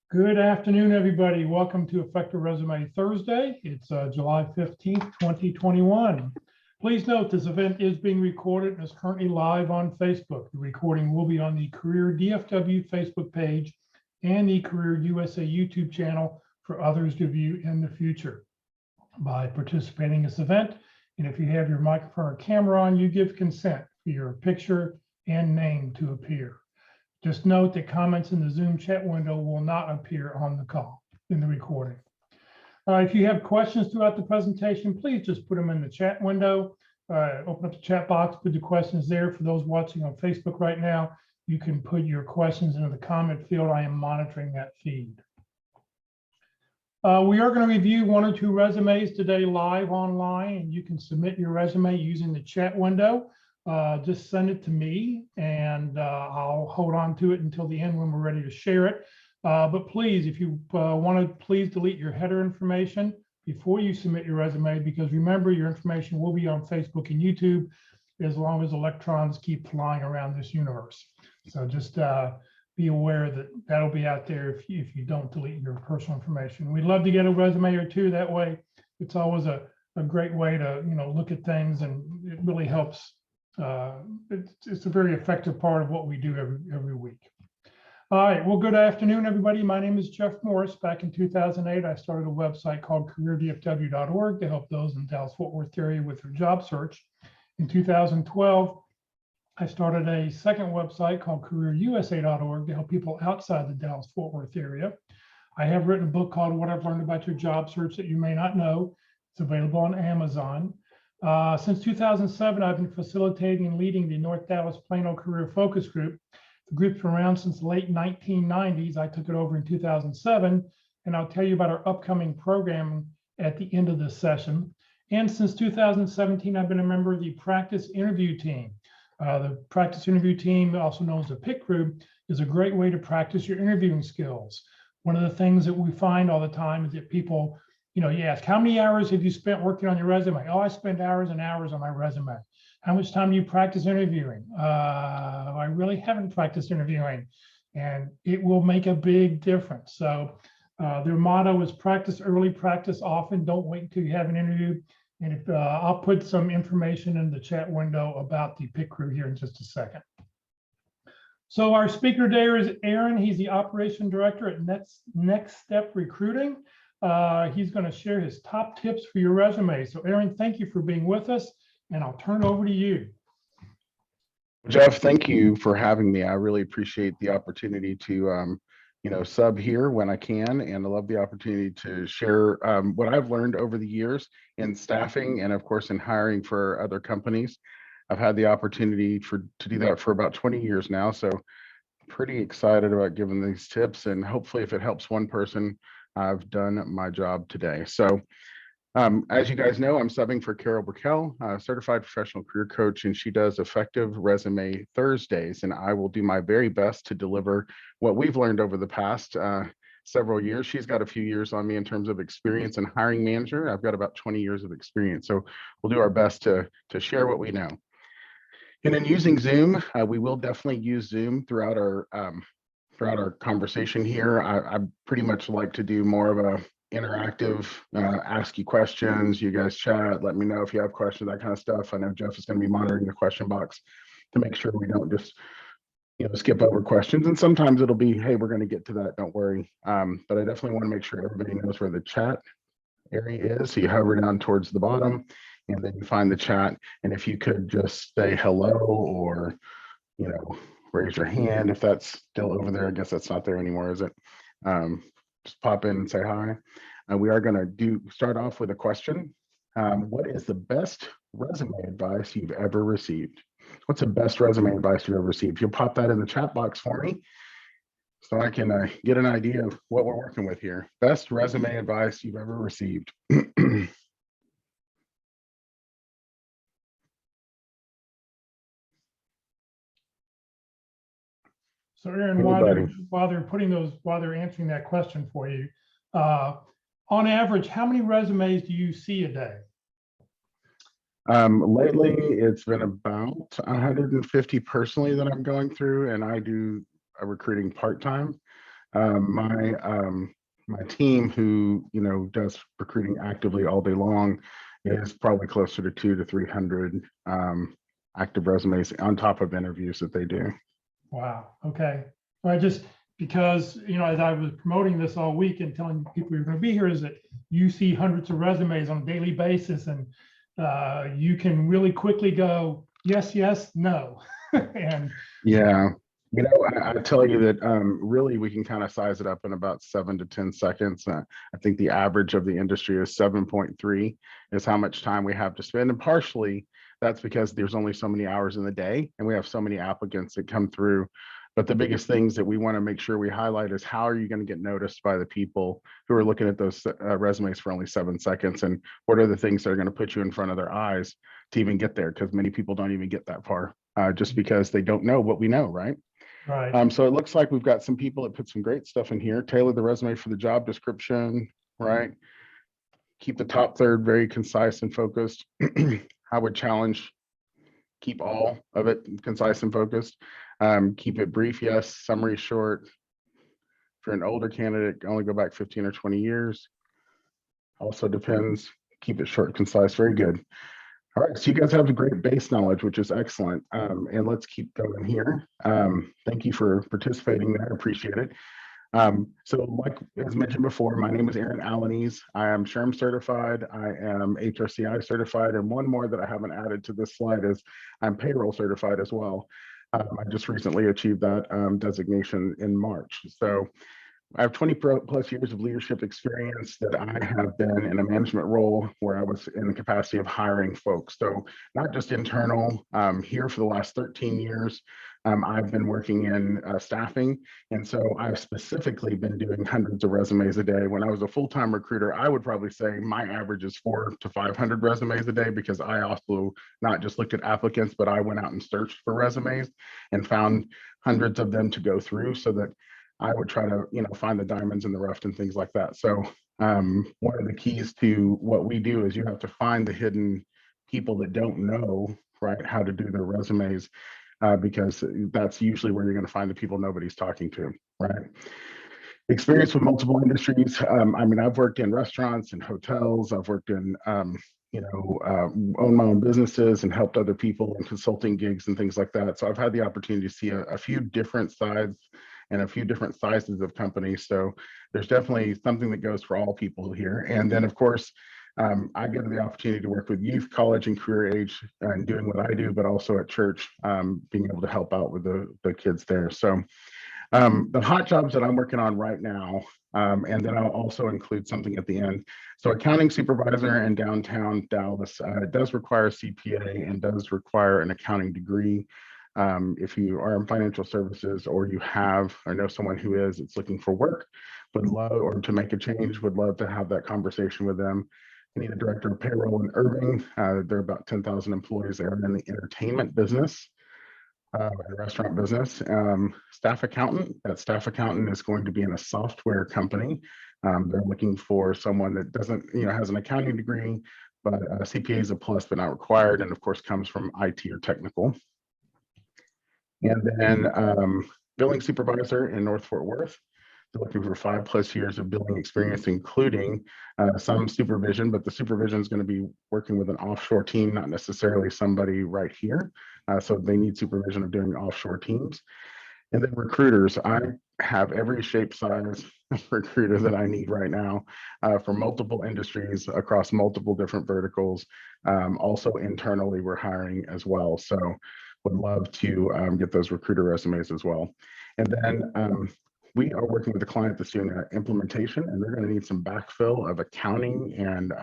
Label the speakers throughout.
Speaker 1: Good afternoon, everybody. Welcome to Effective Resume Thursday. It's July 15th, 2021. Please note this event is being recorded and is currently live on Facebook. The recording will be on the Career DFW Facebook page and the Career USA YouTube channel for others to view in the future. By participating in this event, and if you have your microphone or camera on, you give consent for your picture and name to appear. Just note that comments in the Zoom chat window will not appear on the call in the recording. If you have questions throughout the presentation, please just put them in the chat window. Open up the chat box, put the questions there. For those watching on Facebook right now, you can put your questions into the comment field. I am monitoring that feed. We are going to review one or two resumes today live online, and you can submit your resume using the chat window. Just send it to me and I'll hold on to it until the end when we're ready to share it. But please, if you want to, please delete your header information before you submit your resume, because remember, your information will be on Facebook and YouTube as long as electrons keep flying around this universe. So just be aware that that'll be out there if you don't delete your personal information. We'd love to get a resume or two. That way, it's always a great way to look at things, and it really helps. It's a very effective part of what we do every week. All right, well, good afternoon, everybody. My name is Jeff Morris. Back in 2008, I started a website called careerdfw.org to help those in the Dallas-Fort Worth area with their job search. In 2012, I started a second website called careerusa.org to help people outside the Dallas-Fort Worth area. I have written a book called What I've Learned About Your Job Search That You May Not Know. It's available on Amazon. Since 2007, I've been facilitating and leading the North Dallas Plano Career Focus Group. The group's been around since the late 1990s. I took it over in 2007, and I'll tell you about our upcoming program at the end of this session. And since 2017, I've been a member of the Practice Interview Team. The Practice Interview Team, also known as the PIC Group, is a great way to practice your interviewing skills. One of the things that we find all the time is that people, you ask, how many hours have you spent working on your resume? Oh, I spend hours and hours on my resume. How much time do you practice interviewing? I really haven't practiced interviewing, and it will make a big difference. So their motto is practice early, practice often. Don't wait until you have an interview. And if I'll put some information in the chat window about the PIC crew here in just a second. So our speaker today is Aaron. He's the operation director at NextStep Recruiting. He's going to share his top tips for your resume. So Aaron, thank you for being with us, and I'll turn it over to you.
Speaker 2: Jeff, thank you for having me. I really appreciate the opportunity to sub here when I can, and I love the opportunity to share what I've learned over the years in staffing and of course in hiring for other companies. I've had the opportunity to do that for about 20 years now, so pretty excited about giving these tips, and hopefully if it helps one person, I've done my job today. So as you guys know, I'm subbing for Carol Burkell, a certified professional career coach, and she does Effective Resume Thursdays, and I will do my very best to deliver what we've learned over the past several years. She's got a few years on me in terms of experience and hiring manager. I've got about 20 years of experience, so we'll do our best to share what we know. And in using Zoom, we will definitely use Zoom throughout our conversation here. I pretty much like to do more of a interactive, ask you questions, you guys chat, let me know if you have questions, that kind of stuff. I know Jeff is going to be monitoring the question box to make sure we don't just skip over questions, and sometimes it'll be, hey, we're going to get to that, don't worry. But I definitely want to make sure everybody knows where the chat area is. So you hover down towards the bottom and then you find the chat, and if you could just say hello or raise your hand if that's still over there. I guess that's not there anymore, is it? Just pop in and say hi. We are going to start off with a question. What is the best resume advice you've ever received? What's the best resume advice you've ever received? You'll pop that in the chat box for me so I can get an idea of what we're working with here. Best resume advice you've ever received.
Speaker 1: So Aaron, while they're answering that question for you, on average, how many resumes do you see a day?
Speaker 2: Lately, it's been about 150 personally that I'm going through, and I do recruiting part-time. My team, who does recruiting actively all day long, is probably closer to 200 to 300 active resumes on top of interviews that they do.
Speaker 1: Wow. Okay. I just, because, as I was promoting this all week and telling people you're going to be here, is that you see hundreds of resumes on a daily basis, and you can really quickly go, yes, yes, no. And
Speaker 2: Yeah. I tell you that really we can kind of size it up in about 7 to 10 seconds. I think the average of the industry is 7.3 is how much time we have to spend. And partially that's because there's only so many hours in the day and we have so many applicants that come through. But the biggest things that we want to make sure we highlight is how are you going to get noticed by the people who are looking at those resumes for only 7 seconds? And what are the things that are going to put you in front of their eyes to even get there? Because many people don't even get that far just because they don't know what we know, right?
Speaker 1: right.
Speaker 2: So it looks like we've got some people that put some great stuff in here. Tailor the resume for the job description, right? Keep the top third very concise and focused. I would challenge, keep all of it concise and focused. Keep it brief, yes, summary short. For an older candidate, only go back 15 or 20 years. Also depends, keep it short, concise, very good. All right, so you guys have a great base knowledge, which is excellent. And let's keep going here. Thank you for participating there. I appreciate it. So like as mentioned before, my name is Alaniz. I am SHRM certified. I am HRCI certified. And one more that I haven't added to this slide is I'm payroll certified as well. I just recently achieved that designation in March. So I have 20 plus years of leadership experience that I have been in a management role where I was in the capacity of hiring folks. So not just internal, here for the last 13 years, I've been working in staffing. And so I've specifically been doing hundreds of resumes a day. When I was a full-time recruiter, I would probably say my average is 400 to 500 resumes a day, because I also not just looked at applicants, but I went out and searched for resumes and found hundreds of them to go through so that I would try to, find the diamonds in the rough and things like that. So one of the keys to what we do is you have to find the hidden people that don't know, right, how to do their resumes, because that's usually where you're going to find the people nobody's talking to, right? Experience with multiple industries. I've worked in restaurants and hotels. I've worked in, own my own businesses and helped other people in consulting gigs and things like that. So I've had the opportunity to see a few different sides and a few different sizes of companies. So there's definitely something that goes for all people here. And then, of course, I get the opportunity to work with youth, college, and career age and doing what I do, but also at church, being able to help out with the kids there. So the hot jobs that I'm working on right now, and then I'll also include something at the end. So accounting supervisor in downtown Dallas, it does require CPA and does require an accounting degree. If you are in financial services or you have or know someone who is, it's looking for work, would love, or to make a change, would love to have that conversation with them. I need a director of payroll in Irving. There are about 10,000 employees there in the entertainment business. Restaurant business. Staff accountant. That staff accountant is going to be in a software company. They're looking for someone that doesn't, has an accounting degree, but CPA is a plus, but not required, and of course comes from IT or technical. And then billing supervisor in North Fort Worth. They're looking for 5+ years of billing experience, including some supervision, but the supervision is going to be working with an offshore team, not necessarily somebody right here. So they need supervision of doing offshore teams. And then recruiters, I have every shape, size recruiter that I need right now for multiple industries across multiple different verticals. Also internally, we're hiring as well. So would love to get those recruiter resumes as well. And then we are working with a client that's doing an implementation, and they're going to need some backfill of accounting and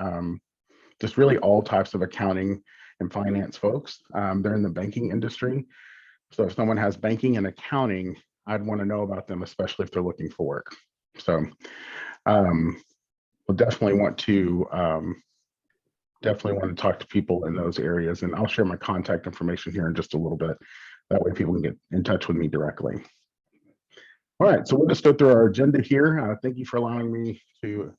Speaker 2: just really all types of accounting and finance folks. They're in the banking industry. So if someone has banking and accounting, I'd want to know about them, especially if they're looking for work. So we'll definitely want to talk to people in those areas, and I'll share my contact information here in just a little bit. That way people can get in touch with me directly. All right, so we'll just go through our agenda here. Thank you for allowing me to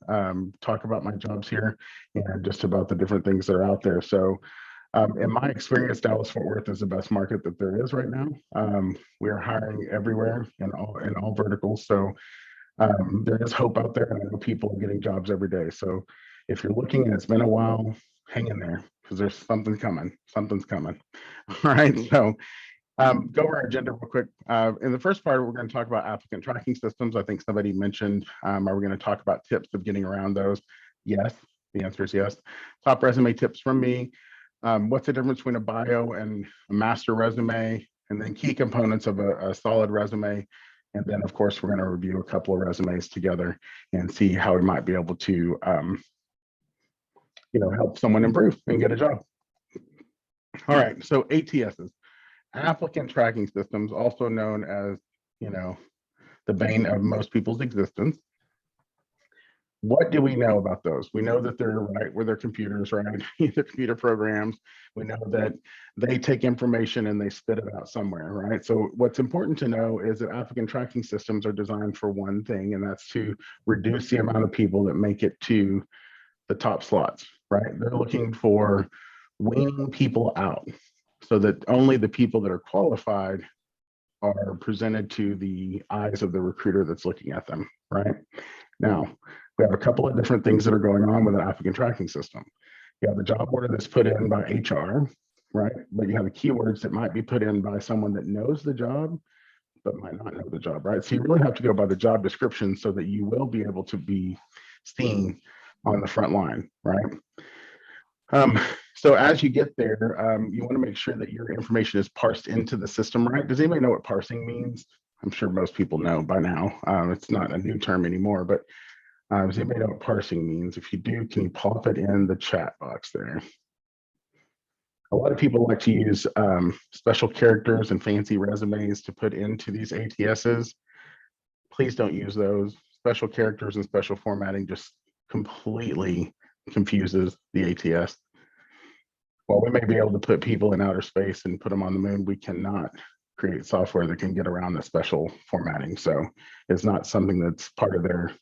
Speaker 2: talk about my jobs here and just about the different things that are out there. So in my experience, Dallas-Fort Worth is the best market that there is right now. We are hiring everywhere in all verticals. So There is hope out there, and I know people are getting jobs every day. So if you're looking and it's been a while, hang in there because there's something coming. Something's coming. All right. So go over our agenda real quick. In the first part, we're going to talk about applicant tracking systems. I think somebody mentioned, are we going to talk about tips of getting around those? Yes. The answer is yes. Top resume tips from me. What's the difference between a bio and a master resume? And then key components of a solid resume. And then, of course, we're going to review a couple of resumes together and see how we might be able to, help someone improve and get a job. All right. So ATSs, applicant tracking systems, also known as, the bane of most people's existence. What do we know about those? We know that they're right where their computers, right? Their computer programs. We know that they take information and they spit it out somewhere, right? So what's important to know is that applicant tracking systems are designed for one thing, and that's to reduce the amount of people that make it to the top slots, right? They're looking for weaning people out so that only the people that are qualified are presented to the eyes of the recruiter that's looking at them, right? Now, we have a couple of different things that are going on with an applicant tracking system. You have the job order that's put in by HR, right? But you have the keywords that might be put in by someone that knows the job, but might not know the job, right? So you really have to go by the job description so that you will be able to be seen on the front line, right? So as you get there, you want to make sure that your information is parsed into the system, right? Does anybody know what parsing means? I'm sure most people know by now. It's not a new term anymore, but does anybody know what parsing means? If you do, can you pop it in the chat box there? A lot of people like to use special characters and fancy resumes to put into these ATSs. Please don't use those. Special characters and special formatting just completely confuses the ATS. While we may be able to put people in outer space and put them on the moon, we cannot create software that can get around the special formatting. So it's not something that's part of their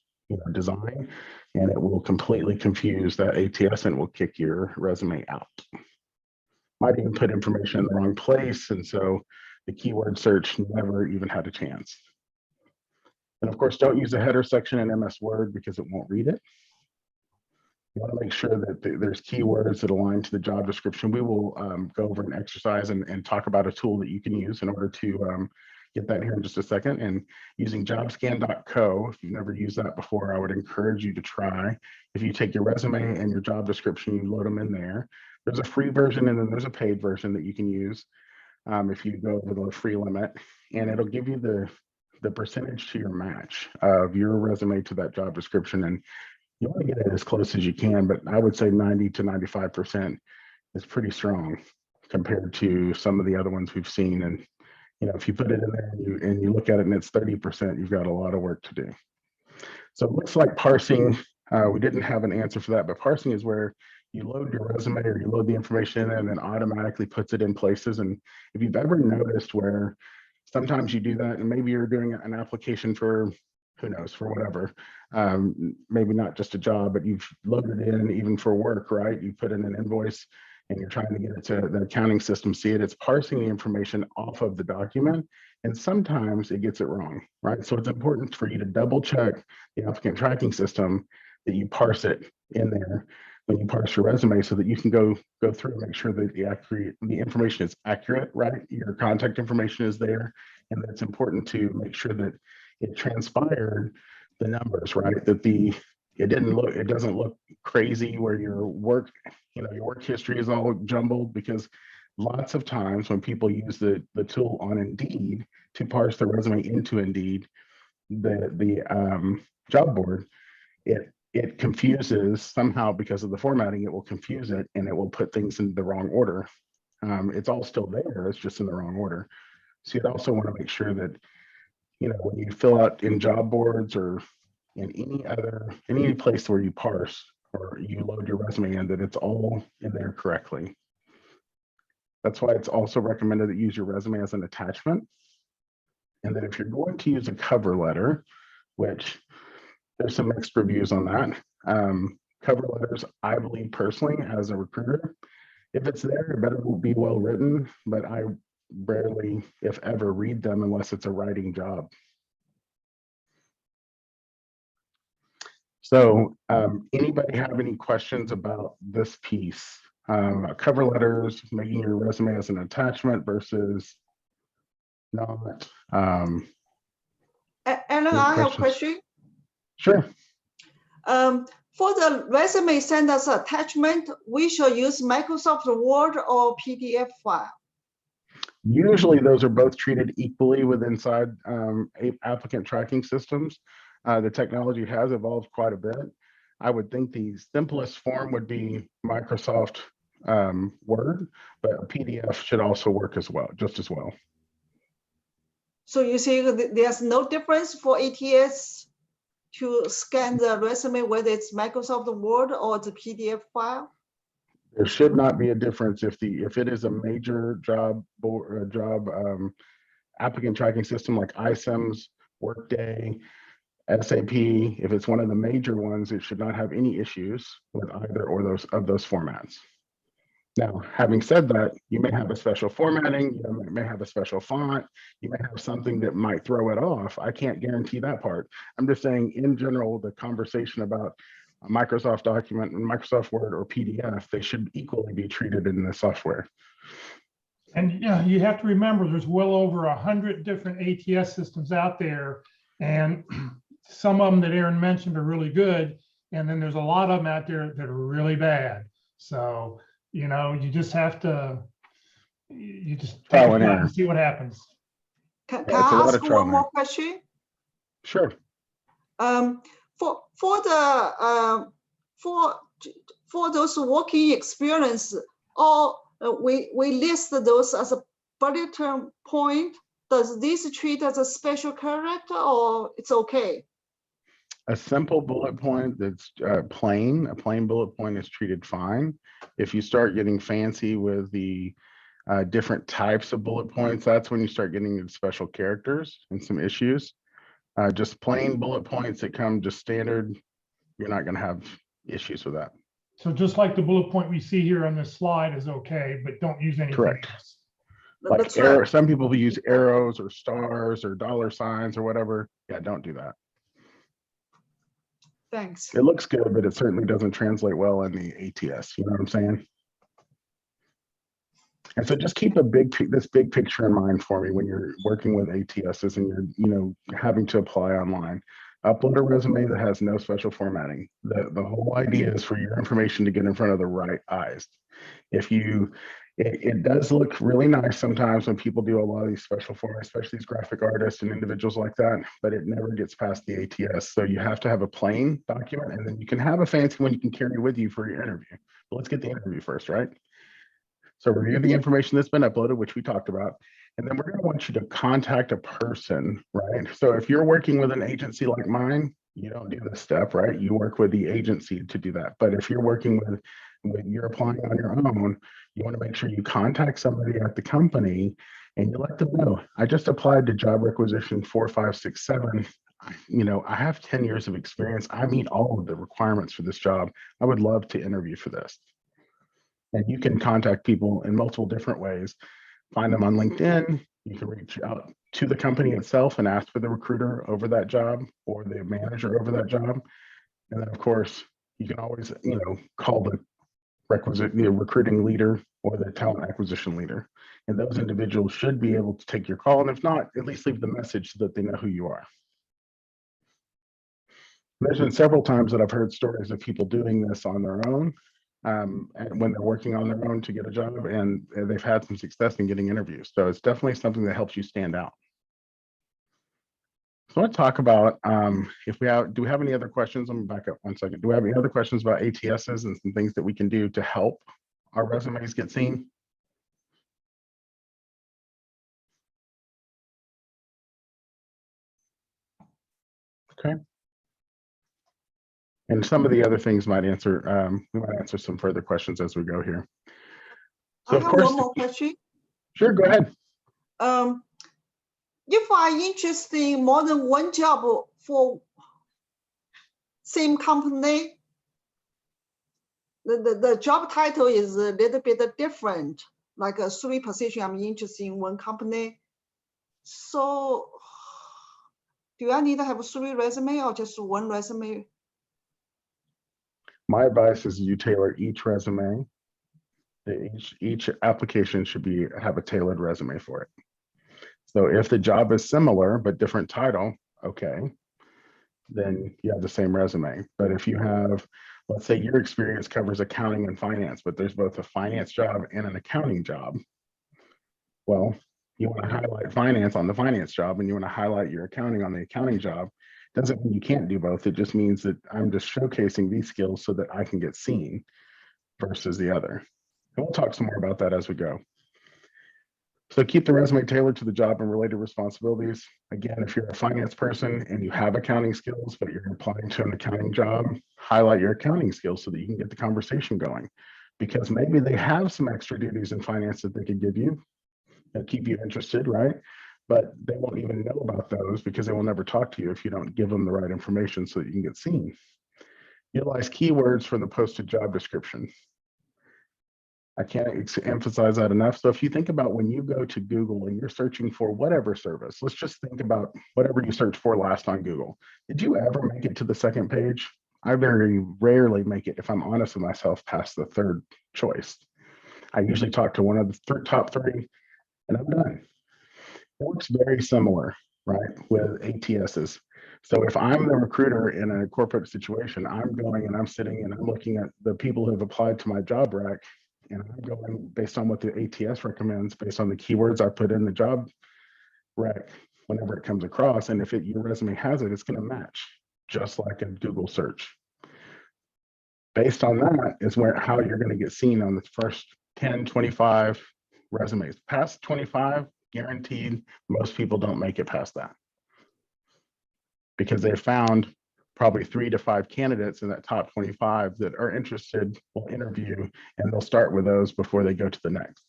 Speaker 2: design, and it will completely confuse that ATS and will kick your resume out. Might even put information in the wrong place, and so the keyword search never even had a chance. And of course, don't use the header section in MS Word because it won't read it. You want to make sure that there's keywords that align to the job description. We will go over an exercise and talk about a tool that you can use in order to get that here in just a second. And using jobscan.co, if you've never used that before, I would encourage you to try. If you take your resume and your job description, you load them in there. There's a free version and then there's a paid version that you can use if you go over the free limit, and it'll give you the percentage to your match of your resume to that job description. And you want to get it as close as you can, but I would say 90 to 95% is pretty strong compared to some of the other ones we've seen. And if you put it in there and you look at it and it's 30%, you've got a lot of work to do. So it looks like parsing, we didn't have an answer for that, but parsing is where you load your resume or you load the information in there and then automatically puts it in places. And if you've ever noticed where sometimes you do that and maybe you're doing an application for who knows, for whatever, maybe not just a job, but you've loaded it in even for work, right? You put in an invoice and you're trying to get it to the accounting system, see it, it's parsing the information off of the document. And sometimes it gets it wrong, right? So it's important for you to double check the applicant tracking system that you parse it in there when you parse your resume so that you can go through and make sure that the information is accurate, right? Your contact information is there. And it's important to make sure that it transpired the numbers, right? That it doesn't look crazy where your work history is all jumbled, because lots of times when people use the tool on Indeed to parse their resume into Indeed, the job board, it confuses somehow because of the formatting. It will confuse it and it will put things in the wrong order. It's all still there, it's just in the wrong order. So you'd also want to make sure that when you fill out in job boards or in any place where you parse or you load your resume in, that it's all in there correctly. That's why it's also recommended that you use your resume as an attachment. And that if you're going to use a cover letter, which there's some mixed reviews on that, cover letters, I believe personally as a recruiter, if it's there, it better be well written, but I rarely, if ever, read them unless it's a writing job. So anybody have any questions about this piece? Cover letters, making your resume as an attachment versus not.
Speaker 3: Alan,
Speaker 2: Any
Speaker 3: I have a
Speaker 2: questions?
Speaker 3: question.
Speaker 2: Sure.
Speaker 3: For the resume sent as attachment, we shall use Microsoft Word or PDF file.
Speaker 2: Usually those are both treated equally with inside applicant tracking systems. The technology has evolved quite a bit. I would think the simplest form would be Microsoft Word, but a PDF should also work as well, just as well.
Speaker 3: So you see there's no difference for ATS to scan the resume, whether it's Microsoft Word or the PDF file?
Speaker 2: There should not be a difference if it is a major applicant tracking system like iCIMS, Workday, SAP. If it's one of the major ones, it should not have any issues with either or those formats. Now, having said that, you may have a special formatting, you may have a special font, you may have something that might throw it off. I can't guarantee that part. I'm just saying, in general, the conversation about a Microsoft document and Microsoft Word or PDF, they should equally be treated in the software.
Speaker 1: And yeah, you have to remember there's well over 100 different ATS systems out there, and some of them that Aaron mentioned are really good, and then there's a lot of them out there that are really bad. So you know, you just have to, you just take a shot and see what happens.
Speaker 3: Can I ask one more question?
Speaker 2: Sure.
Speaker 3: For those working experience, or we list those as a bullet point. Does this treat as a special character, or it's okay?
Speaker 2: A simple bullet point that's plain, a plain bullet point is treated fine. If you start getting fancy with the different types of bullet points, that's when you start getting into special characters and some issues. Just plain bullet points that come just standard, you're not going to have issues with that.
Speaker 1: So just like the bullet point we see here on this slide is okay, but don't use anything
Speaker 2: Correct.
Speaker 1: else.
Speaker 2: Like arrow, some people use arrows or stars or dollar signs or whatever. Yeah, don't do that.
Speaker 3: Thanks.
Speaker 2: It looks good, but it certainly doesn't translate well in the ATS. You know what I'm saying? And so just keep this big picture in mind for me when you're working with ATSs and you're having to apply online. Upload a resume that has no special formatting. The whole idea is for your information to get in front of the right eyes. It does look really nice sometimes when people do a lot of these special formats, especially these graphic artists and individuals like that, but it never gets past the ATS. So you have to have a plain document, and then you can have a fancy one you can carry with you for your interview. But let's get the interview first, right? So review the information that's been uploaded, which we talked about, and then we're going to want you to contact a person, right? So if you're working with an agency like mine, you don't do this step, right? You work with the agency to do that. But if you're working with you're applying on your own, you want to make sure you contact somebody at the company and you let them know, I just applied to job requisition 4567. I have 10 years of experience. I meet all of the requirements for this job. I would love to interview for this. And you can contact people in multiple different ways. Find them on LinkedIn. You can reach out to the company itself and ask for the recruiter over that job or the manager over that job. And then, of course, you can always, call the recruiting leader or the talent acquisition leader. And those individuals should be able to take your call. And if not, at least leave the message so that they know who you are. There's been several times that I've heard stories of people doing this on their own when they're working on their own to get a job, and they've had some success in getting interviews. So it's definitely something that helps you stand out. So I want to talk about do we have any other questions? I'm gonna back up 1 second. Do we have any other questions about ATSs and some things that we can do to help our resumes get seen? Okay. And some of the other things might answer, we might answer some further questions as we go here. So
Speaker 3: I have one more question.
Speaker 2: Sure, go ahead.
Speaker 3: If I'm interested in more than one job for same company, the job title is a little bit different, like a 3 position I'm interested in one company. So do I need to have 3 resumes or just 1 resume?
Speaker 2: My advice is you tailor each resume. Each application should have a tailored resume for it. So if the job is similar but different title, okay, then you have the same resume. But if you have, let's say your experience covers accounting and finance, but there's both a finance job and an accounting job, well, you want to highlight finance on the finance job and you want to highlight your accounting on the accounting job. Doesn't mean you can't do both. It just means that I'm just showcasing these skills so that I can get seen versus the other. And we'll talk some more about that as we go. So keep the resume tailored to the job and related responsibilities. Again, if you're a finance person and you have accounting skills, but you're applying to an accounting job, highlight your accounting skills so that you can get the conversation going. Because maybe they have some extra duties in finance that they could give you and keep you interested, right? But they won't even know about those because they will never talk to you if you don't give them the right information so that you can get seen. Utilize keywords for the posted job description. I can't emphasize that enough. So if you think about when you go to Google and you're searching for whatever service, let's just think about whatever you searched for last on Google. Did you ever make it to the second page? I very rarely make it, if I'm honest with myself, past the third choice. I usually talk to one of the top three and I'm done. It works very similar, right, with ATSs. So if I'm the recruiter in a corporate situation, I'm going and I'm sitting and I'm looking at the people who have applied to my job rec, and I'm going based on what the ATS recommends, based on the keywords I put in the job rec whenever it comes across. And if your resume has it, it's going to match just like a Google search. Based on that is how you're going to get seen on the first 10, 25 resumes. Past 25, guaranteed, most people don't make it past that because they found probably 3 to 5 candidates in that top 25 that are interested, will interview, and they'll start with those before they go to the next.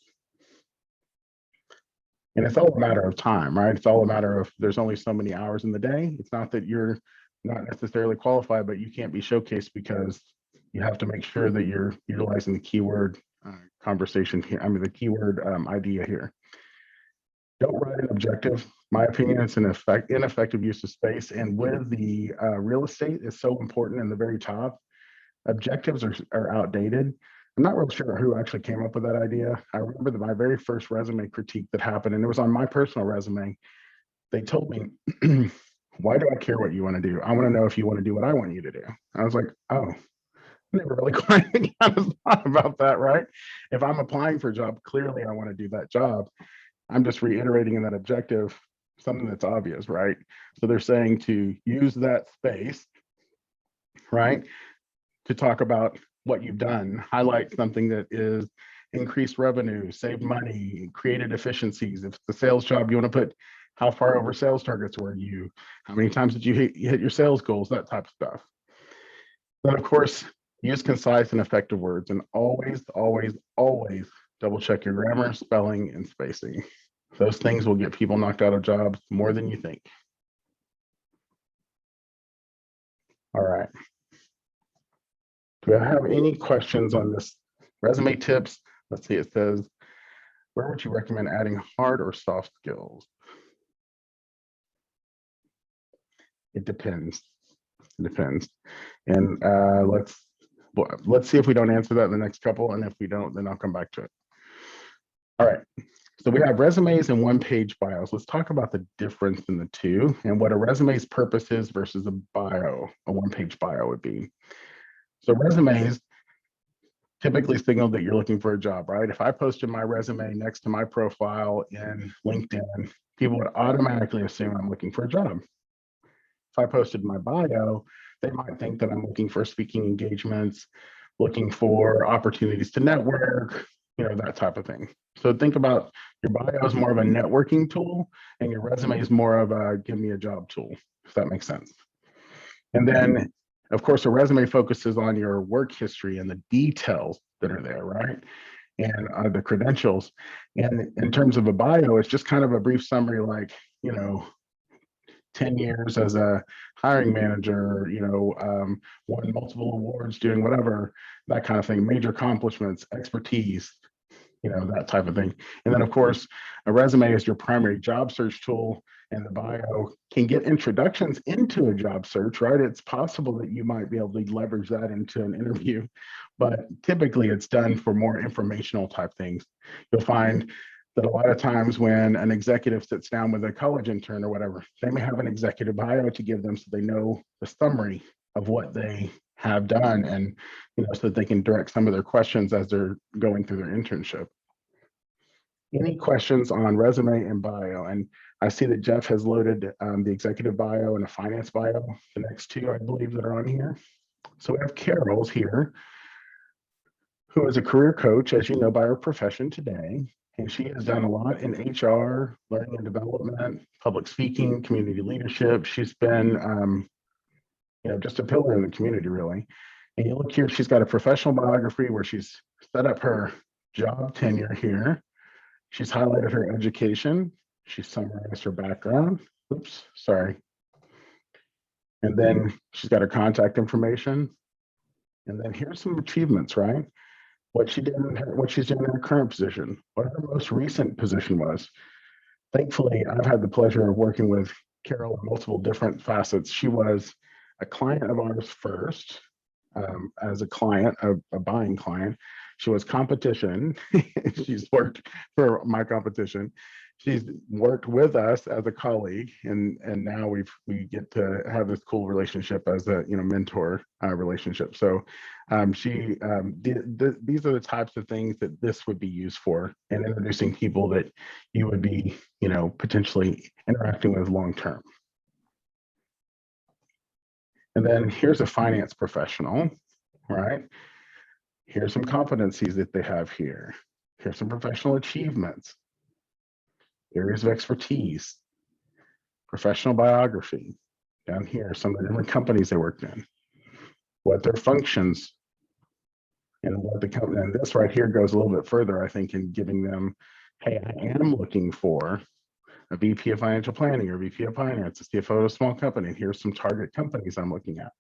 Speaker 2: And it's all a matter of time, right? It's all a matter of there's only so many hours in the day. It's not that you're not necessarily qualified, but you can't be showcased because you have to make sure that you're utilizing the keyword conversation here. I mean, the keyword idea here. Don't write an objective. My opinion, it's an ineffective use of space. And with the real estate is so important in the very top, objectives are outdated. I'm not real sure who actually came up with that idea. I remember my very first resume critique that happened, and it was on my personal resume. They told me, why do I care what you want to do? I want to know if you want to do what I want you to do. I was like, oh, I never really quite kind of thought about that, right? If I'm applying for a job, clearly I want to do that job. I'm just reiterating in that objective something that's obvious, right? So they're saying to use that space, right, to talk about what you've done, highlight something that is increased revenue, saved money, created efficiencies. If it's a sales job, you want to put how far over sales targets were you, how many times did you hit your sales goals, that type of stuff. Then, of course, use concise and effective words, and always, always, always double check your grammar, spelling, and spacing. Those things will get people knocked out of jobs more than you think. All right. Do I have any questions on this resume tips? Let's see, it says, where would you recommend adding hard or soft skills? It depends. It depends. And let's see if we don't answer that in the next couple. And if we don't, then I'll come back to it. All right. So we have resumes and one-page bios. Let's talk about the difference in the two and what a resume's purpose is versus a bio, a one-page bio would be. So resumes typically signal that you're looking for a job, right? If I posted my resume next to my profile in LinkedIn, people would automatically assume I'm looking for a job. If I posted my bio, they might think that I'm looking for speaking engagements, looking for opportunities to network, that type of thing. So think about your bio is more of a networking tool and your resume is more of a give me a job tool, if that makes sense. And then, of course, a resume focuses on your work history and the details that are there, right? And the credentials. And in terms of a bio, it's just kind of a brief summary like, 10 years as a hiring manager, won multiple awards doing whatever, that kind of thing, major accomplishments, expertise, you know, that type of thing. And then of course, a resume is your primary job search tool, and the bio can get introductions into a job search, right? It's possible that you might be able to leverage that into an interview, but typically it's done for more informational type things. You'll find that a lot of times when an executive sits down with a college intern or whatever, they may have an executive bio to give them so they know the summary of what they have done, and so that they can direct some of their questions as they're going through their internship. Any questions on resume and bio? And I see that Jeff has loaded the executive bio and a finance bio, the next two I believe that are on here. So we have Carol's here, who is a career coach, as you know, by her profession today. And she has done a lot in HR, learning and development, public speaking, community leadership. She's been, just a pillar in the community, really. And you look here, she's got a professional biography where she's set up her job tenure here. She's highlighted her education. She's summarized her background. Oops, sorry. And then she's got her contact information. And then here's some achievements, right? What she did, what she's doing in her current position, what her most recent position was. Thankfully, I've had the pleasure of working with Carol in multiple different facets. She was a client of ours first, as a client, a buying client. She was competition. She's worked for my competition. She's worked with us as a colleague, and now we get to have this cool relationship as a mentor relationship. So these are the types of things that this would be used for, and introducing people that you would be potentially interacting with long term. And then here's a finance professional, right? Here's some competencies that they have here. Here's some professional achievements, areas of expertise, professional biography. Down here, some of the different companies they worked in, what their functions, and what the company, and this right here goes a little bit further, I think, in giving them, hey, I am looking for a VP of financial planning or VP of finance, a CFO of a small company. And here's some target companies I'm looking at.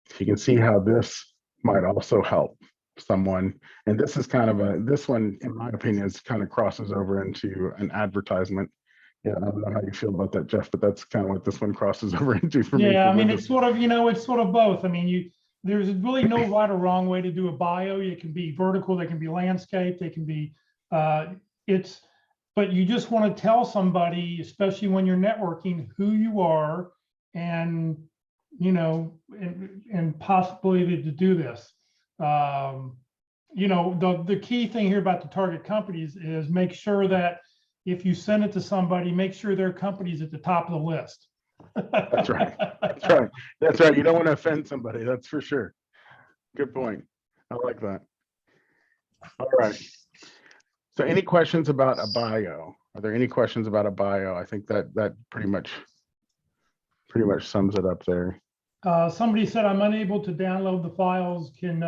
Speaker 2: So you can see how this might also help someone. And this is kind of this one, in my opinion, is kind of crosses over into an advertisement. Yeah, I don't know how you feel about that, Jeff, but that's kind of what this one crosses over into for me.
Speaker 1: Yeah, I mean, it's sort of both. I mean, there's really no right or wrong way to do a bio. It can be vertical, they can be landscape, they can be, but you just want to tell somebody, especially when you're networking, who you are, and and possibly to do this. The key thing here about the target companies is make sure that if you send it to somebody, make sure their company's at the top of the list.
Speaker 2: That's right. That's right. That's right. You don't want to offend somebody. That's for sure. Good point. I like that. All right. So any questions about a bio? Are there any questions about a bio? I think that pretty much sums it up there.
Speaker 1: Somebody said, I'm unable to download the files. Can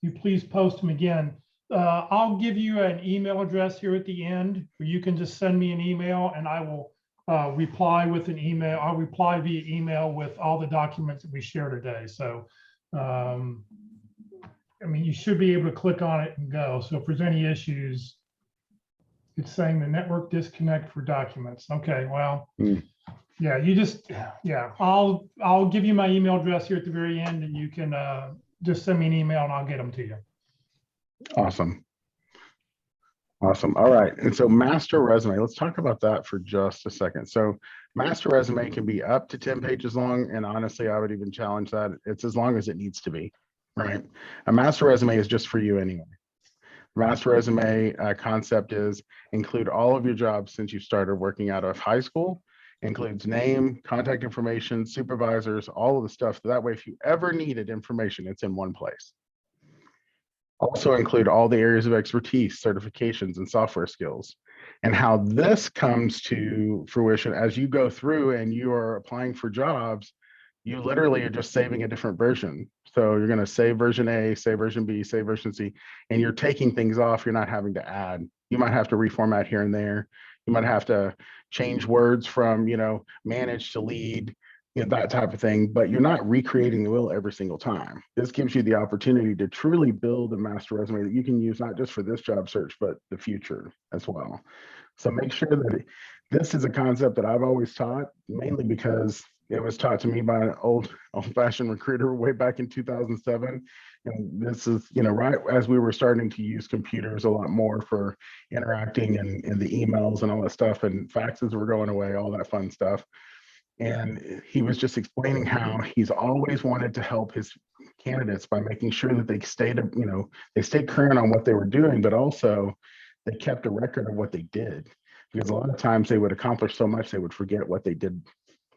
Speaker 1: you please post them again? I'll give you an email address here at the end where you can just send me an email, and I will reply with an email. I'll reply via email with all the documents that we share today. So, I mean, you should be able to click on it and go. So if there's any issues, it's saying the network disconnect for documents. Okay, well, yeah, I'll give you my email address here at the very end, and you can just send me an email and I'll get them to you.
Speaker 2: Awesome. Awesome. All right. And so master resume, let's talk about that for just a second. So master resume can be up to 10 pages long. And honestly, I would even challenge that. It's as long as it needs to be, right? A master resume is just for you anyway. Master resume concept is include all of your jobs since you started working out of high school, includes name, contact information, supervisors, all of the stuff. That way, if you ever needed information, it's in one place. Also include all the areas of expertise, certifications, and software skills. And how this comes to fruition as you go through and you are applying for jobs, you literally are just saving a different version. So you're going to save version A, save version B, save version C, and you're taking things off. You're not having to add. You might have to reformat here and there. You might have to change words from, manage to lead, you know, that type of thing, but you're not recreating the wheel every single time. This gives you the opportunity to truly build a master resume that you can use not just for this job search, but the future as well. So make sure that this is a concept that I've always taught, mainly because it was taught to me by an old-fashioned recruiter way back in 2007. And this is, you know, right as we were starting to use computers a lot more for interacting and the emails and all that stuff, and faxes were going away, all that fun stuff. And he was just explaining how he's always wanted to help his candidates by making sure that they stayed, you know, they stayed current on what they were doing, but also they kept a record of what they did. Because a lot of times they would accomplish so much, they would forget what they did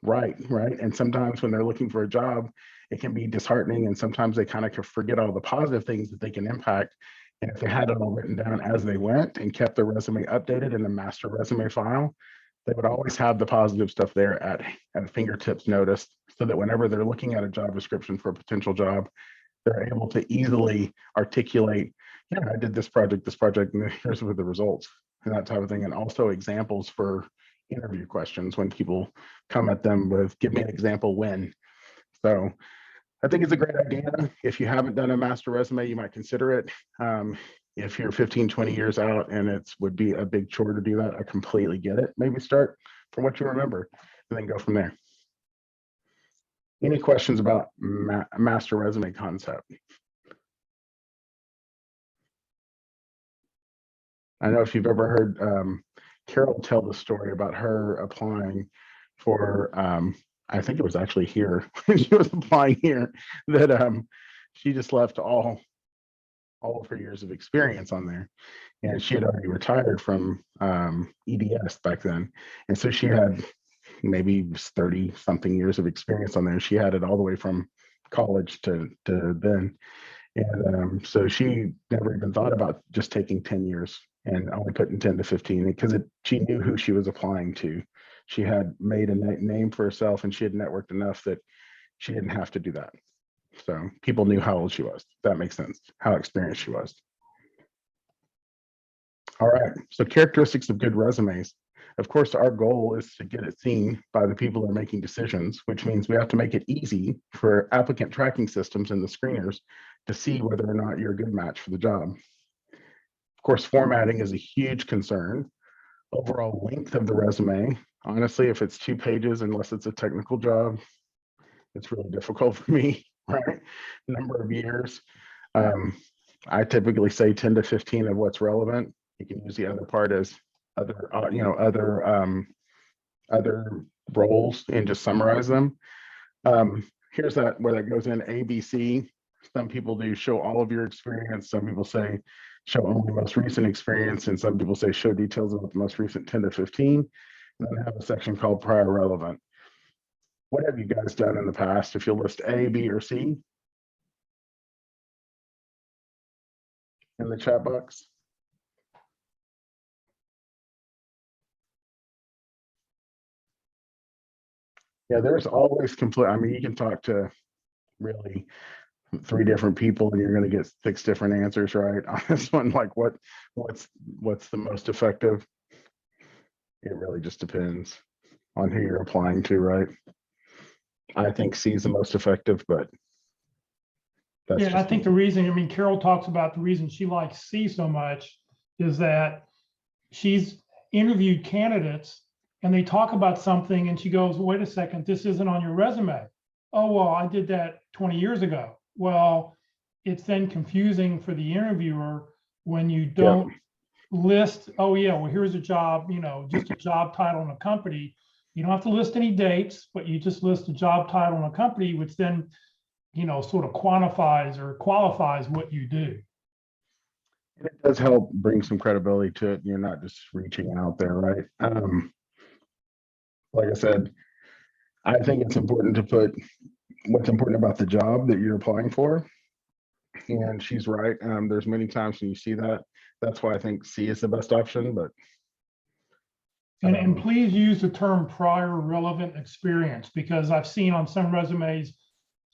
Speaker 2: right. And sometimes when they're looking for a job, it can be disheartening. And sometimes they kind of forget all the positive things that they can impact. And if they had it all written down as they went and kept their resume updated in the master resume file, they would always have the positive stuff there at fingertips notice, so that whenever they're looking at a job description for a potential job, they're able to easily articulate, yeah, I did this project, and here's what the results, and that type of thing. And also examples for interview questions when people come at them with, give me an example when. So I think it's a great idea. If you haven't done a master resume, you might consider it. If you're 15, 20 years out and it would be a big chore to do that, I completely get it. Maybe start from what you remember and then go from there. Any questions about master resume concept? I know if you've ever heard Carol tell the story about her applying for, I think it was actually here, she was applying here, that she just left all of her years of experience on there. And she had already retired from EDS back then. And so she had maybe 30 something years of experience on there. She had it all the way from college to then. And so she never even thought about just taking 10 years and only putting 10 to 15 because she knew who she was applying to. She had made a name for herself and she had networked enough that she didn't have to do that. So people knew how old she was. That makes sense, how experienced she was. All right, so characteristics of good resumes. Of course, our goal is to get it seen by the people that are making decisions, which means we have to make it easy for applicant tracking systems and the screeners to see whether or not you're a good match for the job. Of course, formatting is a huge concern. Overall length of the resume. Honestly, if it's 2 pages, unless it's a technical job, it's really difficult for me, right? Number of years. I typically say 10 to 15 of what's relevant. You can use the other part as other, other roles and just summarize them. Here's that where that goes in ABC. Some people do show all of your experience. Some people say show only most recent experience, and some people say show details about the most recent 10 to 15. And then have a section called prior relevant. What have you guys done in the past? If you'll list A, B, or C in the chat box. Yeah, there's always complete. I mean, you can talk to really 3 different people and you're going to get 6 different answers, right? On this one, like what's the most effective? It really just depends on who you're applying to, right? I think C is the most effective, but that's
Speaker 1: yeah, I think the reason, I mean, Carol talks about the reason she likes C so much is that she's interviewed candidates and they talk about something and she goes, wait a second, this isn't on your resume. Oh, well, I did that 20 years ago. Well, it's then confusing for the interviewer when you don't list, oh yeah, well, here's a job, you know, just a job title and a company. You don't have to list any dates, but you just list a job title and a company, which then, you know, sort of quantifies or qualifies what you do.
Speaker 2: It does help bring some credibility to it. You're not just reaching out there, right? Like I said, I think it's important to put what's important about the job that you're applying for. And she's right. There's many times when you see that. That's why I think C is the best option, but.
Speaker 1: And please use the term prior relevant experience, because I've seen on some resumes,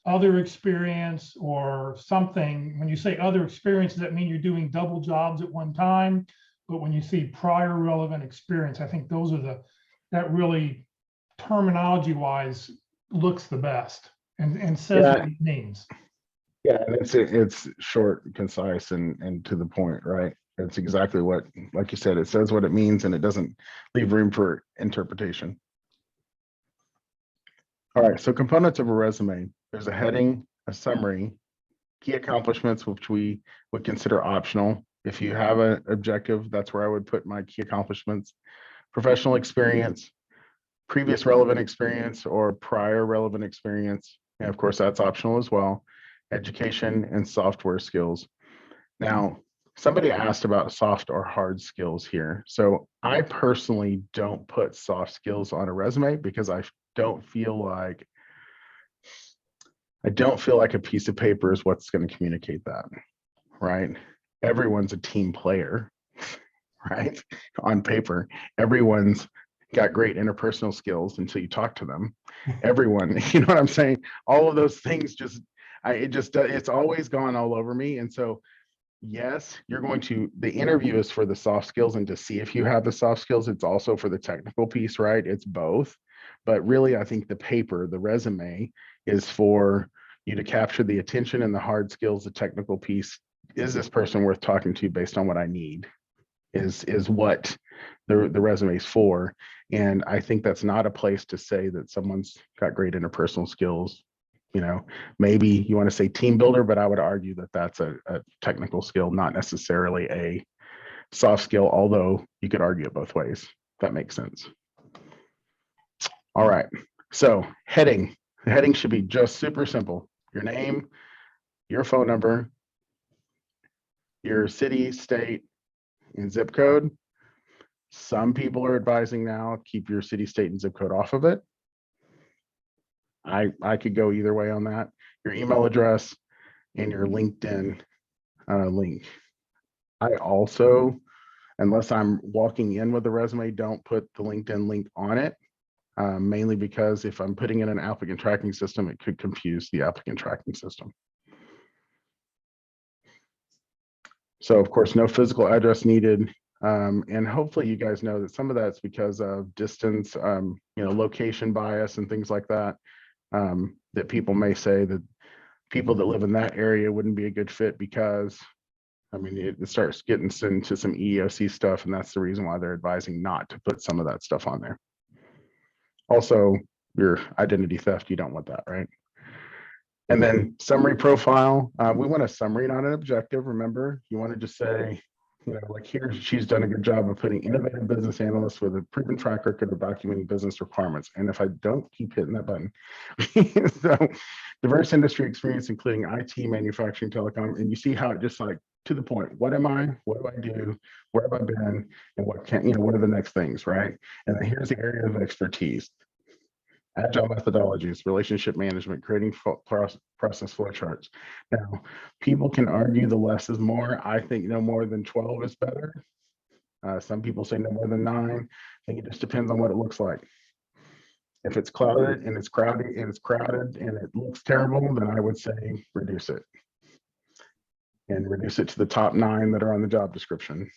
Speaker 1: other experience or something. When you say other experience, does that mean you're doing double jobs at one time? But when you see prior relevant experience, I think those are that really terminology wise looks the best and says
Speaker 2: Yeah.
Speaker 1: what it means.
Speaker 2: Yeah, and it's short, concise, and to the point, right? It's exactly what, like you said, it says what it means, and it doesn't leave room for interpretation. All right, so components of a resume. There's a heading, a summary, key accomplishments, which we would consider optional. If you have an objective, that's where I would put my key accomplishments. Professional experience, previous relevant experience, or prior relevant experience. And of course, that's optional as well. Education and software skills. Now, somebody asked about soft or hard skills here. So I personally don't put soft skills on a resume because I don't feel like a piece of paper is what's going to communicate that, right? Everyone's a team player, right? On paper, everyone's got great interpersonal skills until you talk to them. Everyone, you know what I'm saying? All of those things it's always gone all over me. And so, yes, the interview is for the soft skills and to see if you have the soft skills. It's also for the technical piece, right? It's both. But really, I think the resume is for you to capture the attention and the hard skills, the technical piece. Is this person worth talking to based on what I need? Is what the resume is for. And I think that's not a place to say that someone's got great interpersonal skills. You know, maybe you want to say team builder, but I would argue that that's a technical skill, not necessarily a soft skill, although you could argue it both ways. That makes sense. All right. So the heading should be just super simple. Your name, your phone number, your city, state, and zip code. Some people are advising now, keep your city, state, and zip code off of it. I could go either way on that. Your email address and your LinkedIn link. I also, unless I'm walking in with a resume, don't put the LinkedIn link on it, mainly because if I'm putting in an applicant tracking system, it could confuse the applicant tracking system. So of course, no physical address needed. And hopefully you guys know that some of that's because of distance, location bias and things like that, that people may say that people that live in that area wouldn't be a good fit because, I mean, it starts getting into some EEOC stuff, and that's the reason why they're advising not to put some of that stuff on there. Also, your identity theft, you don't want that, right? And then summary profile, we want a summary, not an objective. Remember, you want to just say, like here, she's done a good job of putting innovative business analyst with a proven track record of documenting business requirements. And if I don't keep hitting that button, so diverse industry experience, including IT, manufacturing, telecom, and you see how it just like to the point. What am I? What do I do? Where have I been? And what are the next things, right? And then here's the area of expertise. Agile methodologies, relationship management, creating process flow charts. Now, people can argue the less is more. I think no more than 12 is better. Some people say no more than 9. I think it just depends on what it looks like. If it's clouded and it's crowded and it looks terrible, then I would say reduce it. And reduce it to the top 9 that are on the job description.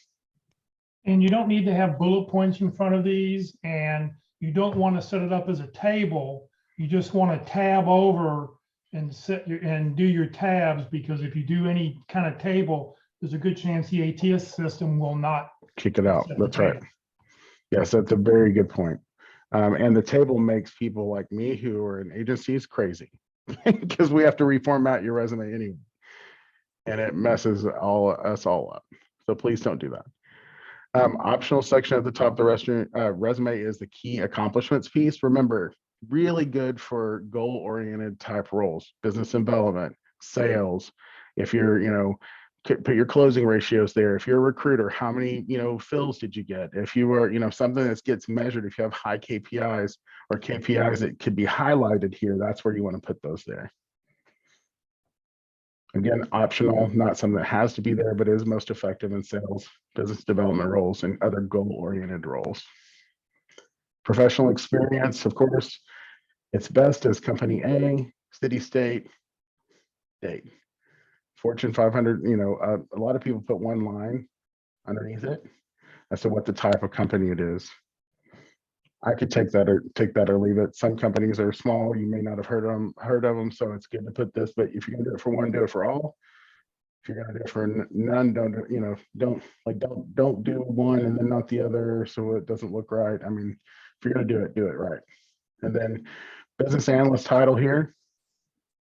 Speaker 1: And you don't need to have bullet points in front of these, and you don't want to set it up as a table. You just want to tab over and do your tabs, because if you do any kind of table, there's a good chance the ATS system will not
Speaker 2: kick it out. That's right. Yes, that's a very good point. And the table makes people like me who are in agencies crazy because we have to reformat your resume anyway, and it messes us all up. So please don't do that. Optional section at the top of the resume is the key accomplishments piece. Remember, really good for goal-oriented type roles, business development, sales. If you're, put your closing ratios there. If you're a recruiter, how many, fills did you get? If you were, something that gets measured, if you have high KPIs or KPIs that could be highlighted here, that's where you want to put those there. Again, optional, not something that has to be there, but is most effective in sales, business development roles, and other goal-oriented roles. Professional experience, of course, it's best as company A, city, state, date. Fortune 500, a lot of people put one line underneath it as to what the type of company it is. I could take that or leave it. Some companies are small. You may not have heard of them. So it's good to put this, but if you're gonna do it for one, do it for all. If you're gonna do it for none, don't do one and then not the other, so it doesn't look right. I mean, if you're gonna do it right. And then business analyst title here,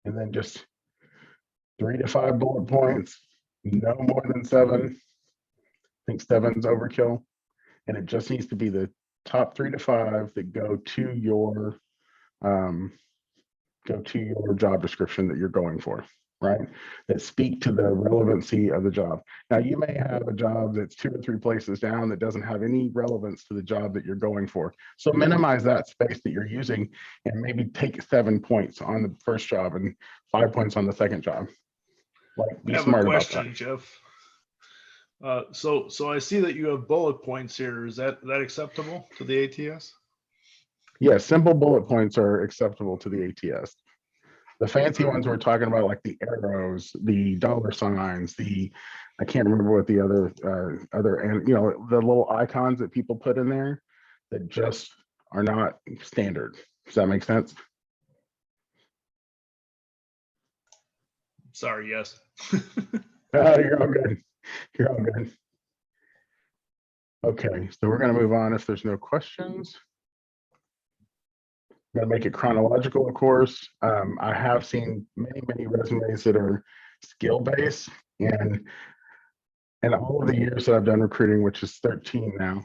Speaker 2: and then just 3 to 5 bullet points, no more than 7. I think 7's overkill, and it just needs to be the top 3 to 5 that go to your job description that you're going for, right? That speak to the relevancy of the job. Now, you may have a job that's 2 or 3 places down that doesn't have any relevance to the job that you're going for. So minimize that space that you're using and maybe take 7 points on the first job and 5 points on the second job. Like, be smart about that.
Speaker 4: Jeff. So I see that you have bullet points here. Is that acceptable to the ATS?
Speaker 2: Yeah, simple bullet points are acceptable to the ATS. The fancy ones we're talking about, like the arrows, the dollar signs, I can't remember what the and the little icons that people put in there that just are not standard. Does that make sense?
Speaker 4: Sorry, yes.
Speaker 2: You're all good. You're all good. Okay, so we're going to move on if there's no questions. I'm going to make it chronological, of course. I have seen many resumes that are skill-based, and all of the years that I've done recruiting, which is 13 now,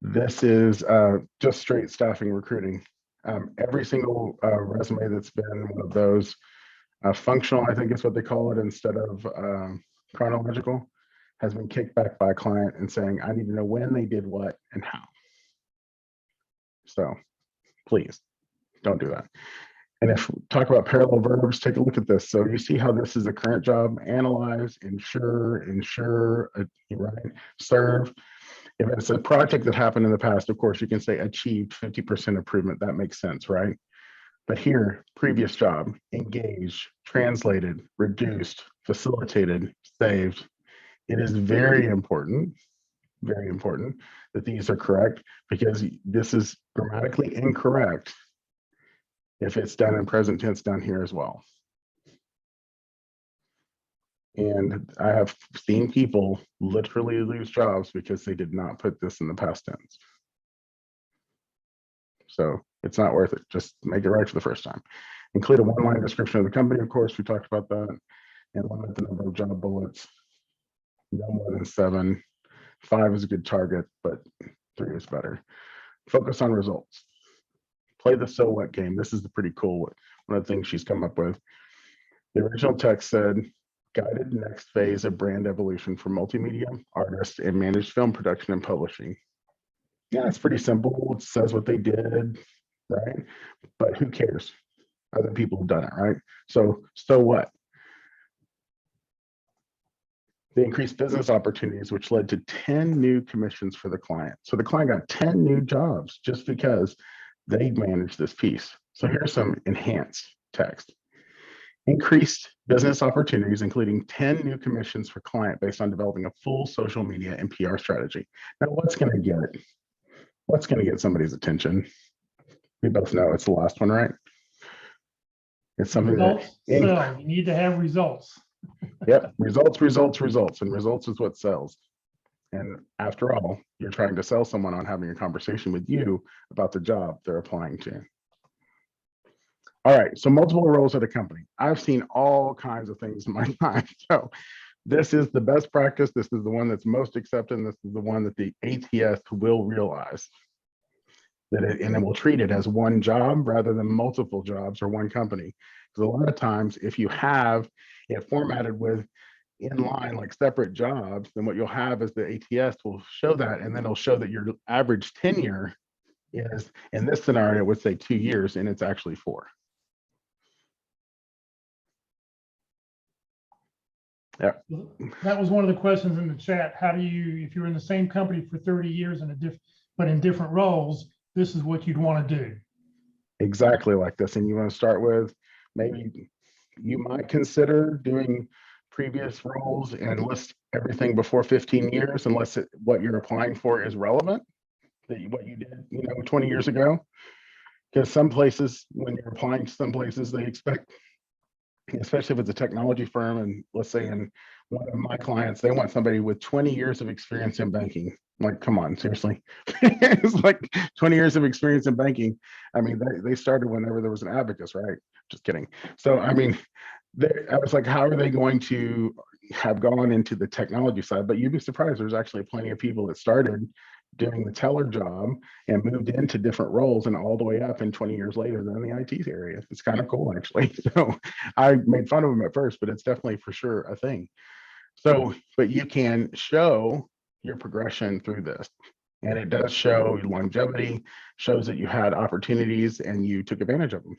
Speaker 2: this is just straight staffing recruiting. Every single resume that's been one of those functional, I think is what they call it, instead of chronological, has been kicked back by a client and saying, I need to know when they did what and how. So please don't do that. And if we talk about parallel verbs, take a look at this. So you see how this is a current job: analyze, ensure, right? Serve. If it's a project that happened in the past, of course, you can say achieved 50% improvement. That makes sense, right? But here, previous job: engaged, translated, reduced, facilitated, saved. It is very important that these are correct, because this is grammatically incorrect if it's done in present tense down here as well. And I have seen people literally lose jobs because they did not put this in the past tense. So it's not worth it. Just make it right for the first time. Include a 1-line description of the company, of course, we talked about that, and limit the number of job bullets. No more than 7. 5 is a good target, but 3 is better. Focus on results. Play the so what game. This is the pretty cool one of the things she's come up with. The original text said, guided next phase of brand evolution for multimedia artists and managed film production and publishing. Yeah, it's pretty simple. It says what they did, right? But who cares? Other people have done it, right? So what? They increased business opportunities, which led to 10 new commissions for the client. So the client got 10 new jobs just because they managed this piece. So here's some enhanced text. Increased business opportunities, including 10 new commissions for client based on developing a full social media and PR strategy. Now, what's going to get somebody's attention? We both know it's the last one, right? It's something
Speaker 1: Results sell. You need to have results.
Speaker 2: Yep, results, and results is what sells. And after all, you're trying to sell someone on having a conversation with you about the job they're applying to. All right, so multiple roles at a company. I've seen all kinds of things in my time. So this is the best practice. This is the one that's most accepted. And this is the one that the ATS will realize. And it will treat it as one job rather than multiple jobs or one company. Because a lot of times, if you have it formatted with inline, like separate jobs, then what you'll have is the ATS will show that, and then it'll show that your average tenure is, in this scenario, it would say 2 years, and it's actually 4. Yeah.
Speaker 1: That was one of the questions in the chat. How do you, if you're in the same company for 30 years but in different roles, this is what you'd want to do.
Speaker 2: Exactly like this. And you want to start with, maybe you might consider doing previous roles and list everything before 15 years, unless what you're applying for is relevant. what you did, 20 years ago. Because some places, when you're applying to some places, they expect, especially if it's a technology firm, and let's say in one of my clients, they want somebody with 20 years of experience in banking. I'm like, come on, seriously. It's like 20 years of experience in banking. I mean, they started whenever there was an abacus, right? Just kidding. So, I mean, I was like, how are they going to have gone into the technology side? But you'd be surprised, there's actually plenty of people that started doing the teller job and moved into different roles and all the way up, and 20 years later they're in the IT area. It's kind of cool, actually. So I made fun of them at first, but it's definitely for sure a thing. So, but you can show your progression through this, and it does show longevity, shows that you had opportunities and you took advantage of them.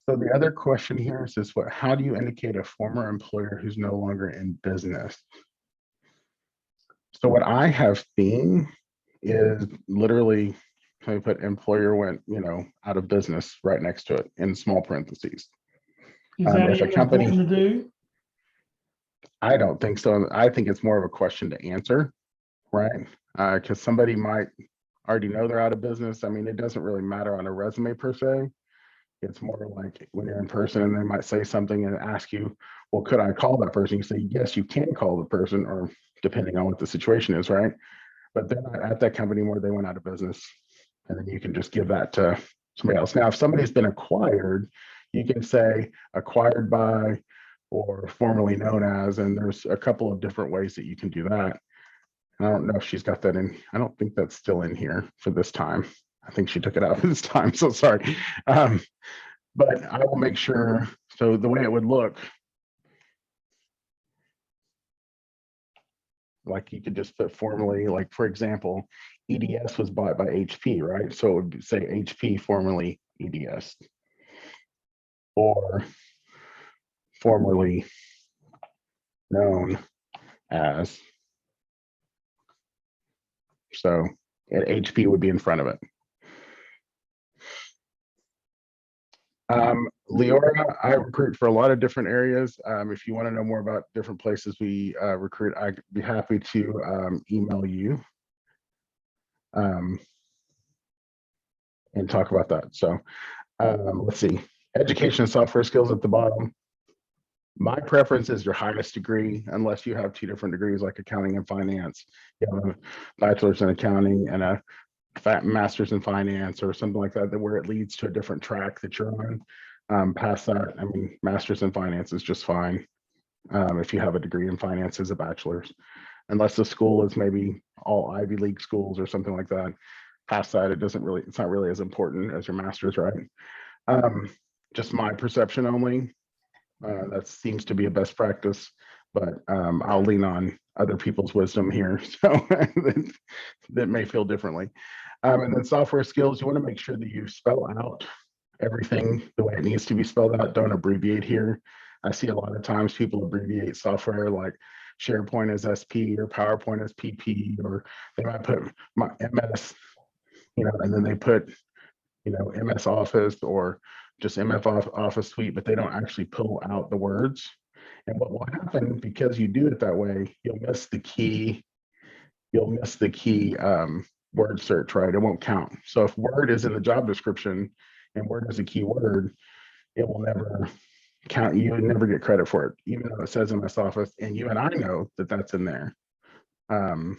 Speaker 2: So the other question here is how do you indicate a former employer who's no longer in business? So what I have seen is literally, I put employer went, out of business right next to it in small parentheses.
Speaker 1: Is that
Speaker 2: If a
Speaker 1: even
Speaker 2: company,
Speaker 1: important to do?
Speaker 2: I don't think so. I think it's more of a question to answer, right? Because somebody might already know they're out of business. I mean, it doesn't really matter on a resume per se. It's more like when you're in person and they might say something and ask you, well, could I call that person? You say, yes, you can call the person, or depending on what the situation is, right? But they're not at that company anymore. They went out of business. And then you can just give that to somebody else. Now, if somebody's been acquired, you can say acquired by or formerly known as, and there's a couple of different ways that you can do that. And I don't know if she's got that in. I don't think that's still in here for this time. I think she took it out this time, so sorry. But I will make sure. So the way it would look, like you could just put formerly, like for example, EDS was bought by HP, right? So it would say HP formerly EDS, or formerly known as. So HP would be in front of it. Leora, I recruit for a lot of different areas. If you want to know more about different places we recruit, I'd be happy to email you and talk about that. So let's see, education and software skills at the bottom. My preference is your highest degree, unless you have 2 different degrees like accounting and finance. You have a bachelor's in accounting and a master's in finance or something like that, where it leads to a different track that you're on. Past that, I mean, master's in finance is just fine. If you have a degree in finance as a bachelor's, unless the school is maybe all Ivy League schools or something like that. Past that, it's not really as important as your master's, right? Just my perception only. That seems to be a best practice, but I'll lean on other people's wisdom here, so that may feel differently. And then software skills, you want to make sure that you spell out everything the way it needs to be spelled out. Don't abbreviate here. I see a lot of times people abbreviate software, like SharePoint as SP or PowerPoint as PP, or they might put my MS, and then they put, MS Office or just MF Office Suite, but they don't actually pull out the words. And what will happen, because you do it that way, you'll miss the key word search, right? It won't count. So if word is in the job description and word is a key word, it will never count. You would never get credit for it, even though it says MS Office, and you and I know that that's in there. The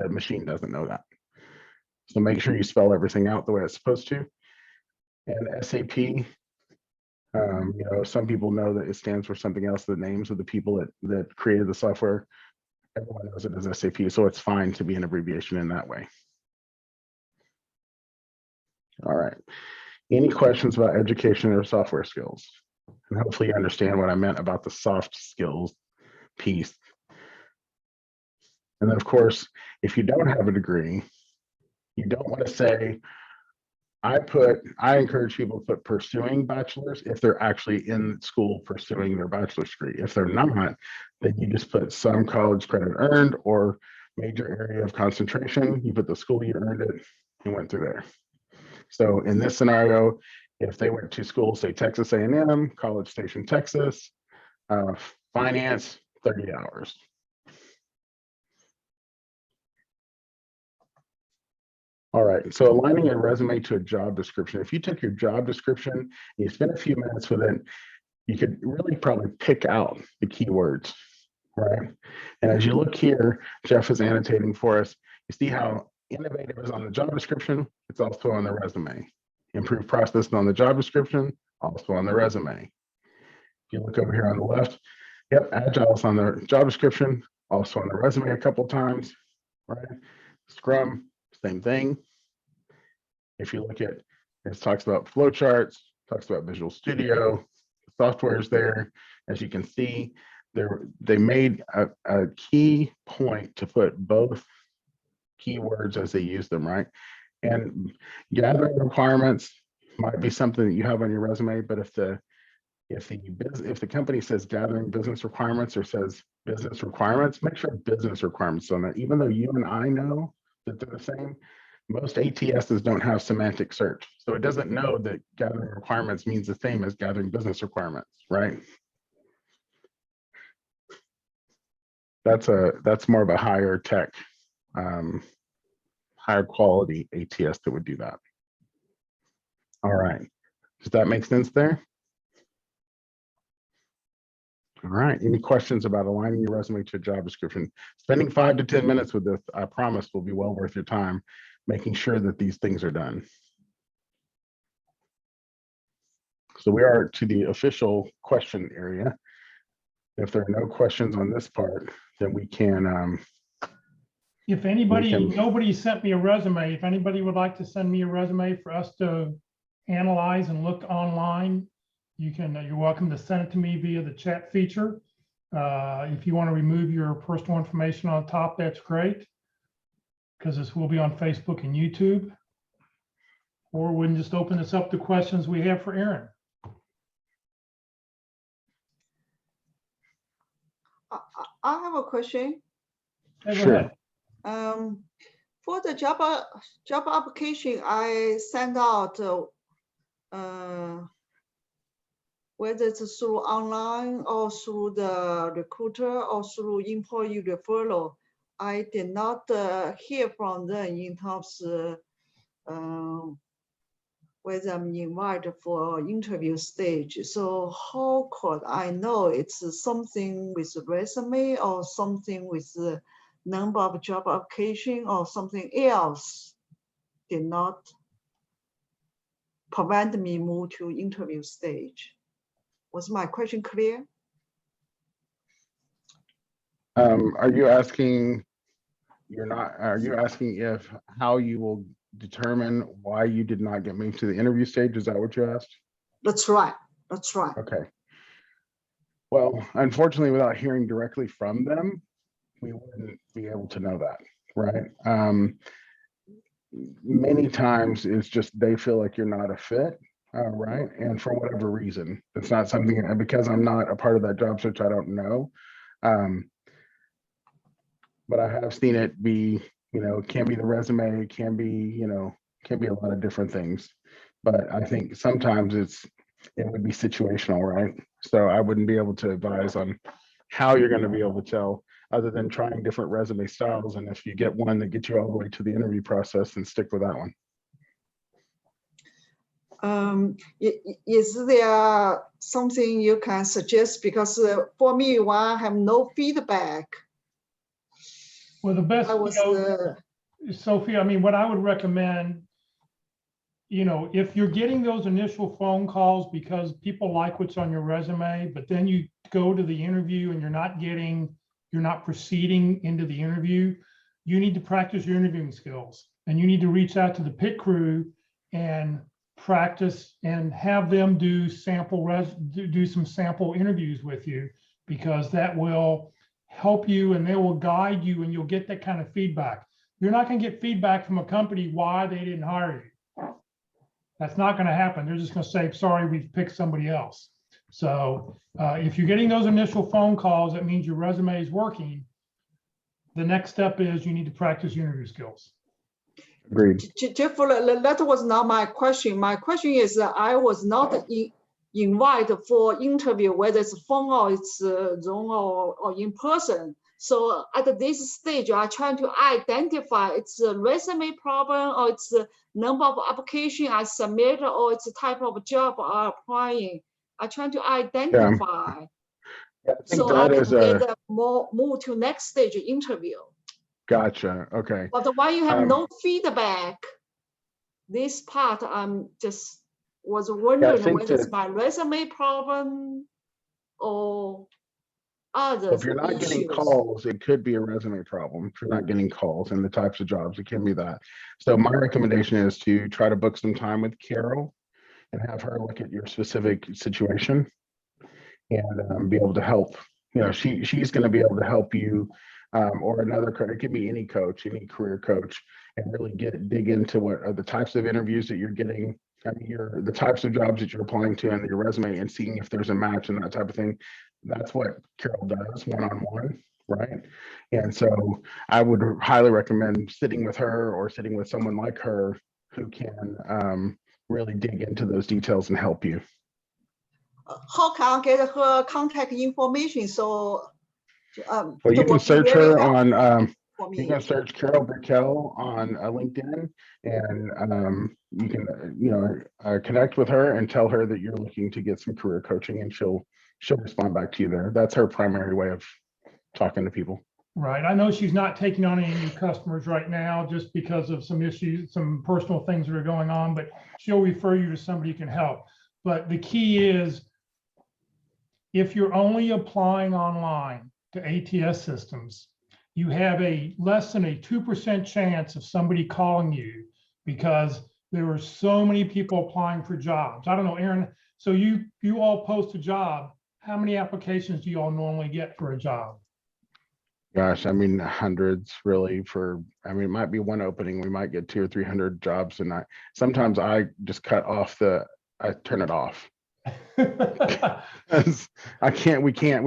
Speaker 2: machine doesn't know that. So make sure you spell everything out the way it's supposed to. And SAP, some people know that it stands for something else, the names of the people that created the software. Everyone knows it as SAP, so it's fine to be an abbreviation in that way. All right. Any questions about education or software skills? And hopefully you understand what I meant about the soft skills piece. And then, of course, if you don't have a degree, you don't want to say, I encourage people to put pursuing bachelor's if they're actually in school pursuing their bachelor's degree. If they're not, then you just put some college credit earned or major area of concentration. You put the school you earned it and went through there. So in this scenario, if they went to school, say Texas A&M, College Station, Texas, finance, 30 hours. All right, so aligning your resume to a job description. If you took your job description and you spent a few minutes with it, you could really probably pick out the keywords, right? And as you look here, Jeff is annotating for us. You see how innovative is on the job description. It's also on the resume. Improved process on the job description, also on the resume. If you look over here on the left, yep, agile is on the job description, also on the resume a couple times, right? Scrum, same thing. If you look at, it talks about flowcharts, talks about Visual Studio, the software is there. As you can see, they made a key point to put both keywords as they use them, right? And gathering requirements might be something that you have on your resume, but if the company says gathering business requirements or says business requirements, make sure business requirements on that. Even though you and I know that they're the same, most ATSs don't have semantic search. So it doesn't know that gathering requirements means the same as gathering business requirements, right? That's more of a higher tech, higher quality ATS that would do that. All right, does that make sense there? All right, any questions about aligning your resume to a job description? Spending 5 to 10 minutes with this, I promise, will be well worth your time, making sure that these things are done. So we are to the official question area. If there are no questions on this part, then we can.
Speaker 1: If anybody, nobody sent me a resume, if anybody would like to send me a resume for us to analyze and look online, you're welcome to send it to me via the chat feature. If you want to remove your personal information on top, that's great, because this will be on Facebook and YouTube. Or we can just open this up to questions we have for Aaron.
Speaker 3: I have a question.
Speaker 1: Hey, go
Speaker 2: Sure.
Speaker 1: ahead.
Speaker 3: For the job application, I send out whether it's through online or through the recruiter or through employee referral. I did not hear from them in terms whether I'm invited for interview stage. So how could I know it's something with resume or something with the number of job application or something else did not prevent me move to interview stage? Was my question clear?
Speaker 2: Are you asking? Are you asking if how you will determine why you did not get moved to the interview stage? Is that what you asked?
Speaker 3: That's right. That's right.
Speaker 2: Okay. Well, unfortunately, without hearing directly from them, we wouldn't be able to know that, right? Many times it's just they feel like you're not a fit, right? And for whatever reason, it's not something, because I'm not a part of that job search, I don't know. But I have seen it be, it can be the resume, it can be, can be a lot of different things. But I think sometimes it would be situational, right? So I wouldn't be able to advise on how you're going to be able to tell, other than trying different resume styles. And if you get one that gets you all the way to the interview process, then stick with that one.
Speaker 3: Is there something you can suggest? Because for me, when I have no feedback,
Speaker 1: Well, the best, Sophia, I mean, what I would recommend, if you're getting those initial phone calls because people like what's on your resume, but then you go to the interview and you're not proceeding into the interview, you need to practice your interviewing skills, and you need to reach out to the pit crew and practice and have them do some sample interviews with you, because that will help you and they will guide you and you'll get that kind of feedback. You're not going to get feedback from a company why they didn't hire you. That's not going to happen. They're just going to say, sorry, we've picked somebody else. So if you're getting those initial phone calls, that means your resume is working. The next step is you need to practice your interview skills.
Speaker 2: Agreed.
Speaker 3: Jeff, that was not my question. My question is that I was not invited for interview, whether it's phone or it's Zoom or in person. So at this stage, I'm trying to identify it's a resume problem or it's the number of application I submit or it's the type of job I'm applying. I'm trying to identify
Speaker 2: Yeah, I think
Speaker 3: so I
Speaker 2: that
Speaker 3: can
Speaker 2: is
Speaker 3: get
Speaker 2: a
Speaker 3: move to next stage interview.
Speaker 2: gotcha. Okay.
Speaker 3: But why you have
Speaker 2: Um,
Speaker 3: no feedback? This part I'm just was
Speaker 2: Yeah, I
Speaker 3: wondering
Speaker 2: think
Speaker 3: whether it's
Speaker 2: that
Speaker 3: my resume problem or other
Speaker 2: if you're not getting
Speaker 3: issues.
Speaker 2: calls, it could be a resume problem. If you're not getting calls and the types of jobs, it can be that. So my recommendation is to try to book some time with Carol and have her look at your specific situation and be able to help. You know, she's going to be able to help you, or another. It could be any coach, any career coach, and really dig into what are the types of interviews that you're getting. I mean, the types of jobs that you're applying to on your resume and seeing if there's a match and that type of thing. That's what Carol does one-on-one, right? And so I would highly recommend sitting with her or sitting with someone like her who can really dig into those details and help you.
Speaker 3: How can I get her contact information? So
Speaker 2: Well,
Speaker 3: it
Speaker 2: you can
Speaker 3: would be
Speaker 2: search
Speaker 3: very
Speaker 2: her
Speaker 3: helpful
Speaker 2: on,
Speaker 3: for
Speaker 2: you
Speaker 3: me.
Speaker 2: can search Carol Brickell on LinkedIn, and you can, connect with her and tell her that you're looking to get some career coaching, and she'll respond back to you there. That's her primary way of talking to people.
Speaker 1: Right. I know she's not taking on any new customers right now just because of some issues, some personal things that are going on, but she'll refer you to somebody who can help. But the key is if you're only applying online to ATS systems, you have a less than a 2% chance of somebody calling you because there are so many people applying for jobs. I don't know, Aaron, so you all post a job. How many applications do you all normally get for a job?
Speaker 2: Gosh, I mean, hundreds really I mean, it might be one opening. We might get 200 or 300 jobs. And sometimes I just I turn it off. We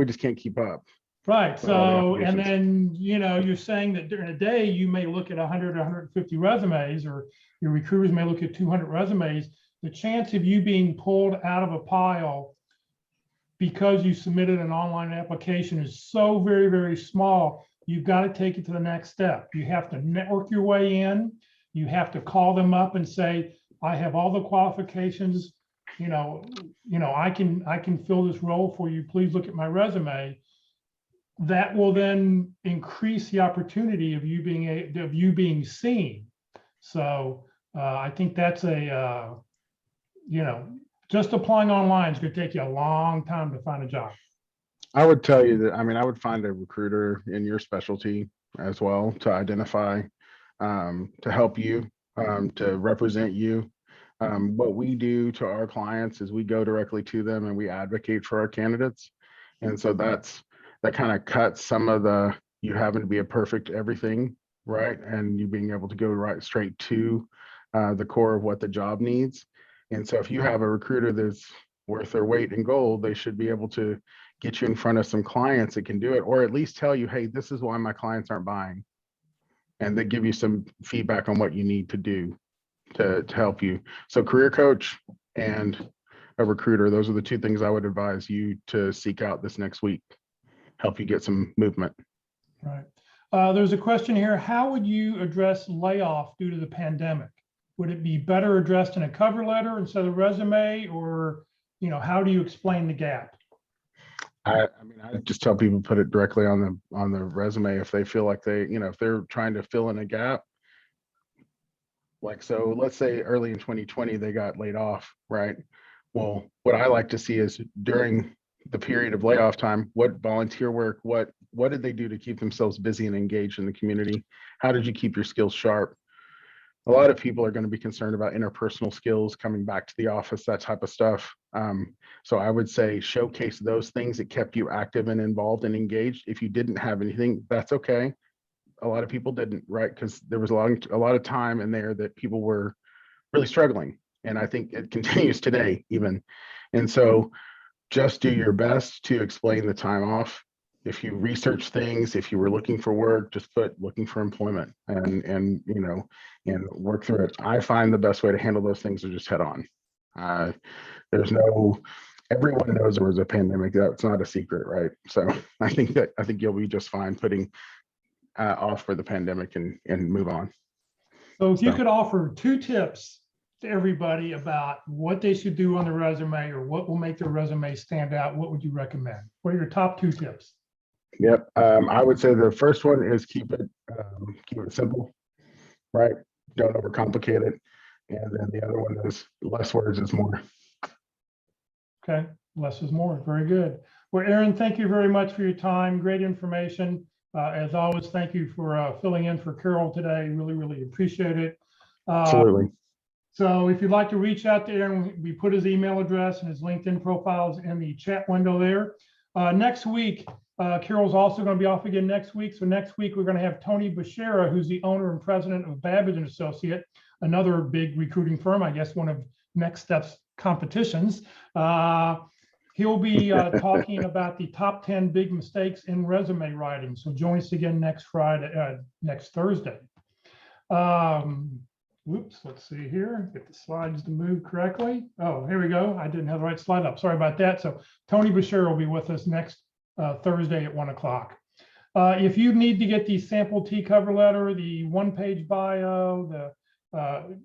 Speaker 2: just can't keep up.
Speaker 1: Right. So, and
Speaker 2: applications.
Speaker 1: then, you're saying that during a day, you may look at 100 or 150 resumes, or your recruiters may look at 200 resumes. The chance of you being pulled out of a pile because you submitted an online application is so very, very small. You've got to take it to the next step. You have to network your way in. You have to call them up and say, I have all the qualifications. I can fill this role for you. Please look at my resume. That will then increase the opportunity of you being seen. So I think that's just applying online is going to take you a long time to find a job.
Speaker 2: I would tell you that, I mean, I would find a recruiter in your specialty as well to identify, to help you, to represent you. What we do to our clients is we go directly to them and we advocate for our candidates. And so that kind of cuts some of you having to be a perfect everything, right? And you being able to go right straight to the core of what the job needs. And so if you have a recruiter that's worth their weight in gold, they should be able to get you in front of some clients that can do it, or at least tell you, hey, this is why my clients aren't buying. And they give you some feedback on what you need to do to help you. So career coach and a recruiter, those are the two things I would advise you to seek out this next week, help you get some movement.
Speaker 1: Right. There's a question here. How would you address layoff due to the pandemic? Would it be better addressed in a cover letter instead of resume, or, how do you explain the gap?
Speaker 2: I mean, I just tell people put it directly on the resume if they feel like if they're trying to fill in a gap. Like, so let's say early in 2020, they got laid off, right? Well, what I like to see is during the period of layoff time, what volunteer work, what did they do to keep themselves busy and engaged in the community? How did you keep your skills sharp? A lot of people are going to be concerned about interpersonal skills, coming back to the office, that type of stuff. So I would say showcase those things that kept you active and involved and engaged. If you didn't have anything, that's okay. A lot of people didn't, right? Because there was a lot of time in there that people were really struggling. And I think it continues today even. And so just do your best to explain the time off. If you research things, if you were looking for work, just put looking for employment and work through it. I find the best way to handle those things are just head on. There's no everyone knows there was a pandemic. That's not a secret, right? So I think you'll be just fine putting off for the pandemic and move on.
Speaker 1: So if you
Speaker 2: So.
Speaker 1: could offer 2 tips to everybody about what they should do on the resume or what will make their resume stand out, what would you recommend? What are your top 2 tips?
Speaker 2: Yep. I would say the first one is keep it simple, right? Don't overcomplicate it. And then the other one is less words is more.
Speaker 1: Okay, less is more. Very good. Well, Aaron, thank you very much for your time. Great information. As always, thank you for filling in for Carol today. Really, really appreciate it.
Speaker 2: Absolutely.
Speaker 1: So if you'd like to reach out to Aaron, we put his email address and his LinkedIn profiles in the chat window there. Next week, Carol's also going to be off again next week. So next week, we're going to have Tony Bashera, who's the owner and president of Babbage & Associate, another big recruiting firm, I guess one of NextStep's competitions. He'll be talking about the top 10 big mistakes in resume writing. So join us again next Thursday. Whoops, let's see here, get the slides to move correctly. Oh, here we go. I didn't have the right slide up. Sorry about that. So Tony Bashir will be with us next Thursday at 1 o'clock. If you need to get the sample T cover letter, the 1-page bio,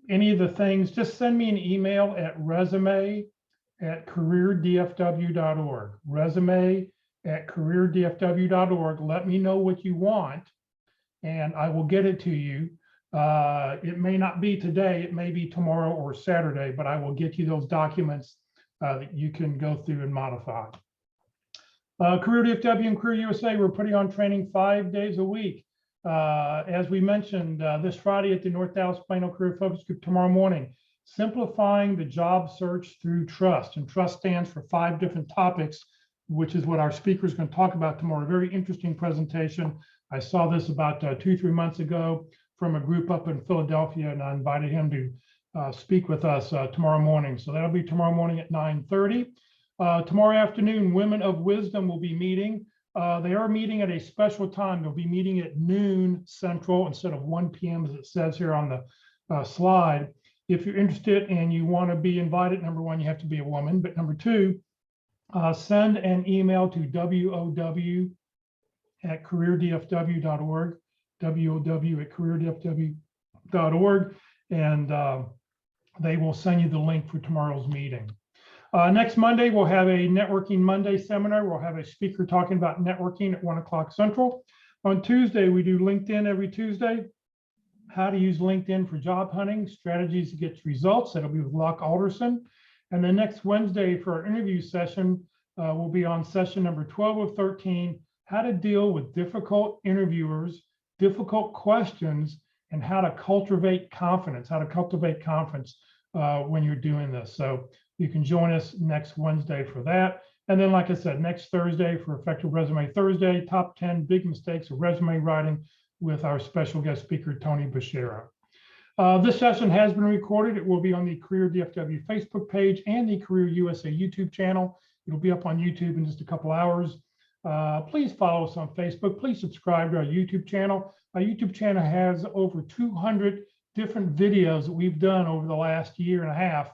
Speaker 1: any of the things, just send me an email at resume@careerdfw.org. Resume@careerdfw.org. Let me know what you want, and I will get it to you. It may not be today, it may be tomorrow or Saturday, but I will get you those documents that you can go through and modify. Career DFW and Career USA, we're putting on training 5 days a week. As we mentioned, this Friday at the North Dallas Plano Career Focus Group tomorrow morning, simplifying the job search through trust. And trust stands for 5 different topics, which is what our speaker is going to talk about tomorrow. A very interesting presentation. I saw this about 2-3 months ago from a group up in Philadelphia, and I invited him to speak with us tomorrow morning. So that'll be tomorrow morning at 9:30. Tomorrow afternoon, Women of Wisdom will be meeting. They are meeting at a special time. They'll be meeting at noon Central instead of 1 p.m. as it says here on the slide. If you're interested and you want to be invited, number 1, you have to be a woman. But number 2, send an email to WOW@careerdfw.org. WOW@careerdfw.org, and they will send you the link for tomorrow's meeting. Next Monday, we'll have a Networking Monday seminar. We'll have a speaker talking about networking at 1 o'clock Central. On Tuesday, we do LinkedIn every Tuesday. How to use LinkedIn for job hunting, strategies to get results. That'll be with Locke Alderson. And then next Wednesday for our interview session, we'll be on session number 12 of 13, how to deal with difficult interviewers, difficult questions, and how to cultivate confidence, when you're doing this. So you can join us next Wednesday for that. And then, like I said, next Thursday for Effective Resume Thursday, top 10 big mistakes of resume writing with our special guest speaker, Tony Bashera. This session has been recorded. It will be on the Career DFW Facebook page and the Career USA YouTube channel. It'll be up on YouTube in just a couple hours. Please follow us on Facebook. Please subscribe to our YouTube channel. Our YouTube channel has over 200 different videos that we've done over the last year and a half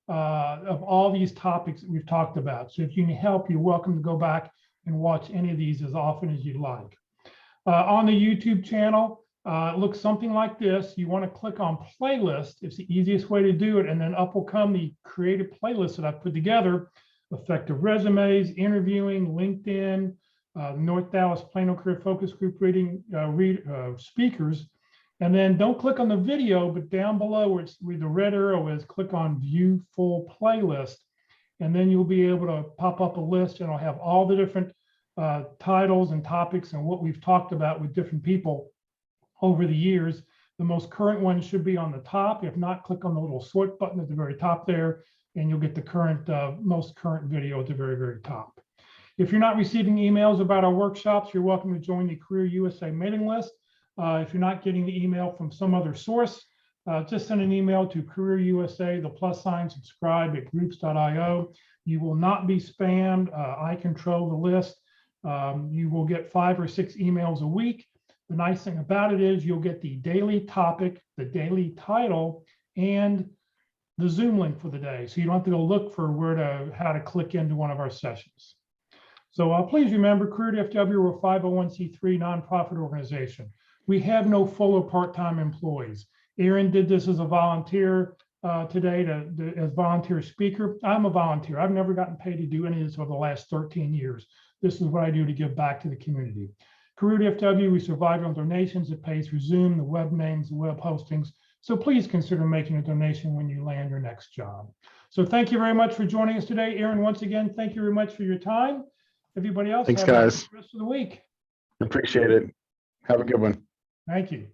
Speaker 1: of all these topics that we've talked about. So if you need help, you're welcome to go back and watch any of these as often as you'd like. On the YouTube channel, it looks something like this. You want to click on playlist. It's the easiest way to do it. And then up will come the creative playlist that I've put together: effective resumes, interviewing, LinkedIn, North Dallas Plano Career Focus Group speakers. And then don't click on the video, but down below where the red arrow is, click on View Full Playlist. And then you'll be able to pop up a list, and it'll have all the different titles and topics and what we've talked about with different people over the years. The most current one should be on the top. If not, click on the little sort button at the very top there, and you'll get the most current video at the very, very top. If you're not receiving emails about our workshops, you're welcome to join the Career USA mailing list. If you're not getting the email from some other source, just send an email to Career USA, the + subscribe at groups.io. You will not be spammed. I control the list. You will get 5 or 6 emails a week. The nice thing about it is you'll get the daily topic, the daily title, and the Zoom link for the day, so you don't have to go look for how to click into one of our sessions. So please remember, Career FW, we're a 501c3 nonprofit organization. We have no full or part-time employees. Aaron did this as a volunteer today as volunteer speaker. I'm a volunteer. I've never gotten paid to do any of this over the last 13 years. This is what I do to give back to the community. Career FW, we survive on donations. It pays for Zoom, the web names, the web hostings. So please consider making a donation when you land your next job. So thank you very much for joining us today. Aaron, once again, thank you very much for your time. Everybody else,
Speaker 2: Thanks,
Speaker 1: have a
Speaker 2: guys.
Speaker 1: good rest of the week.
Speaker 2: Appreciate it. Have a good one.
Speaker 1: Thank you.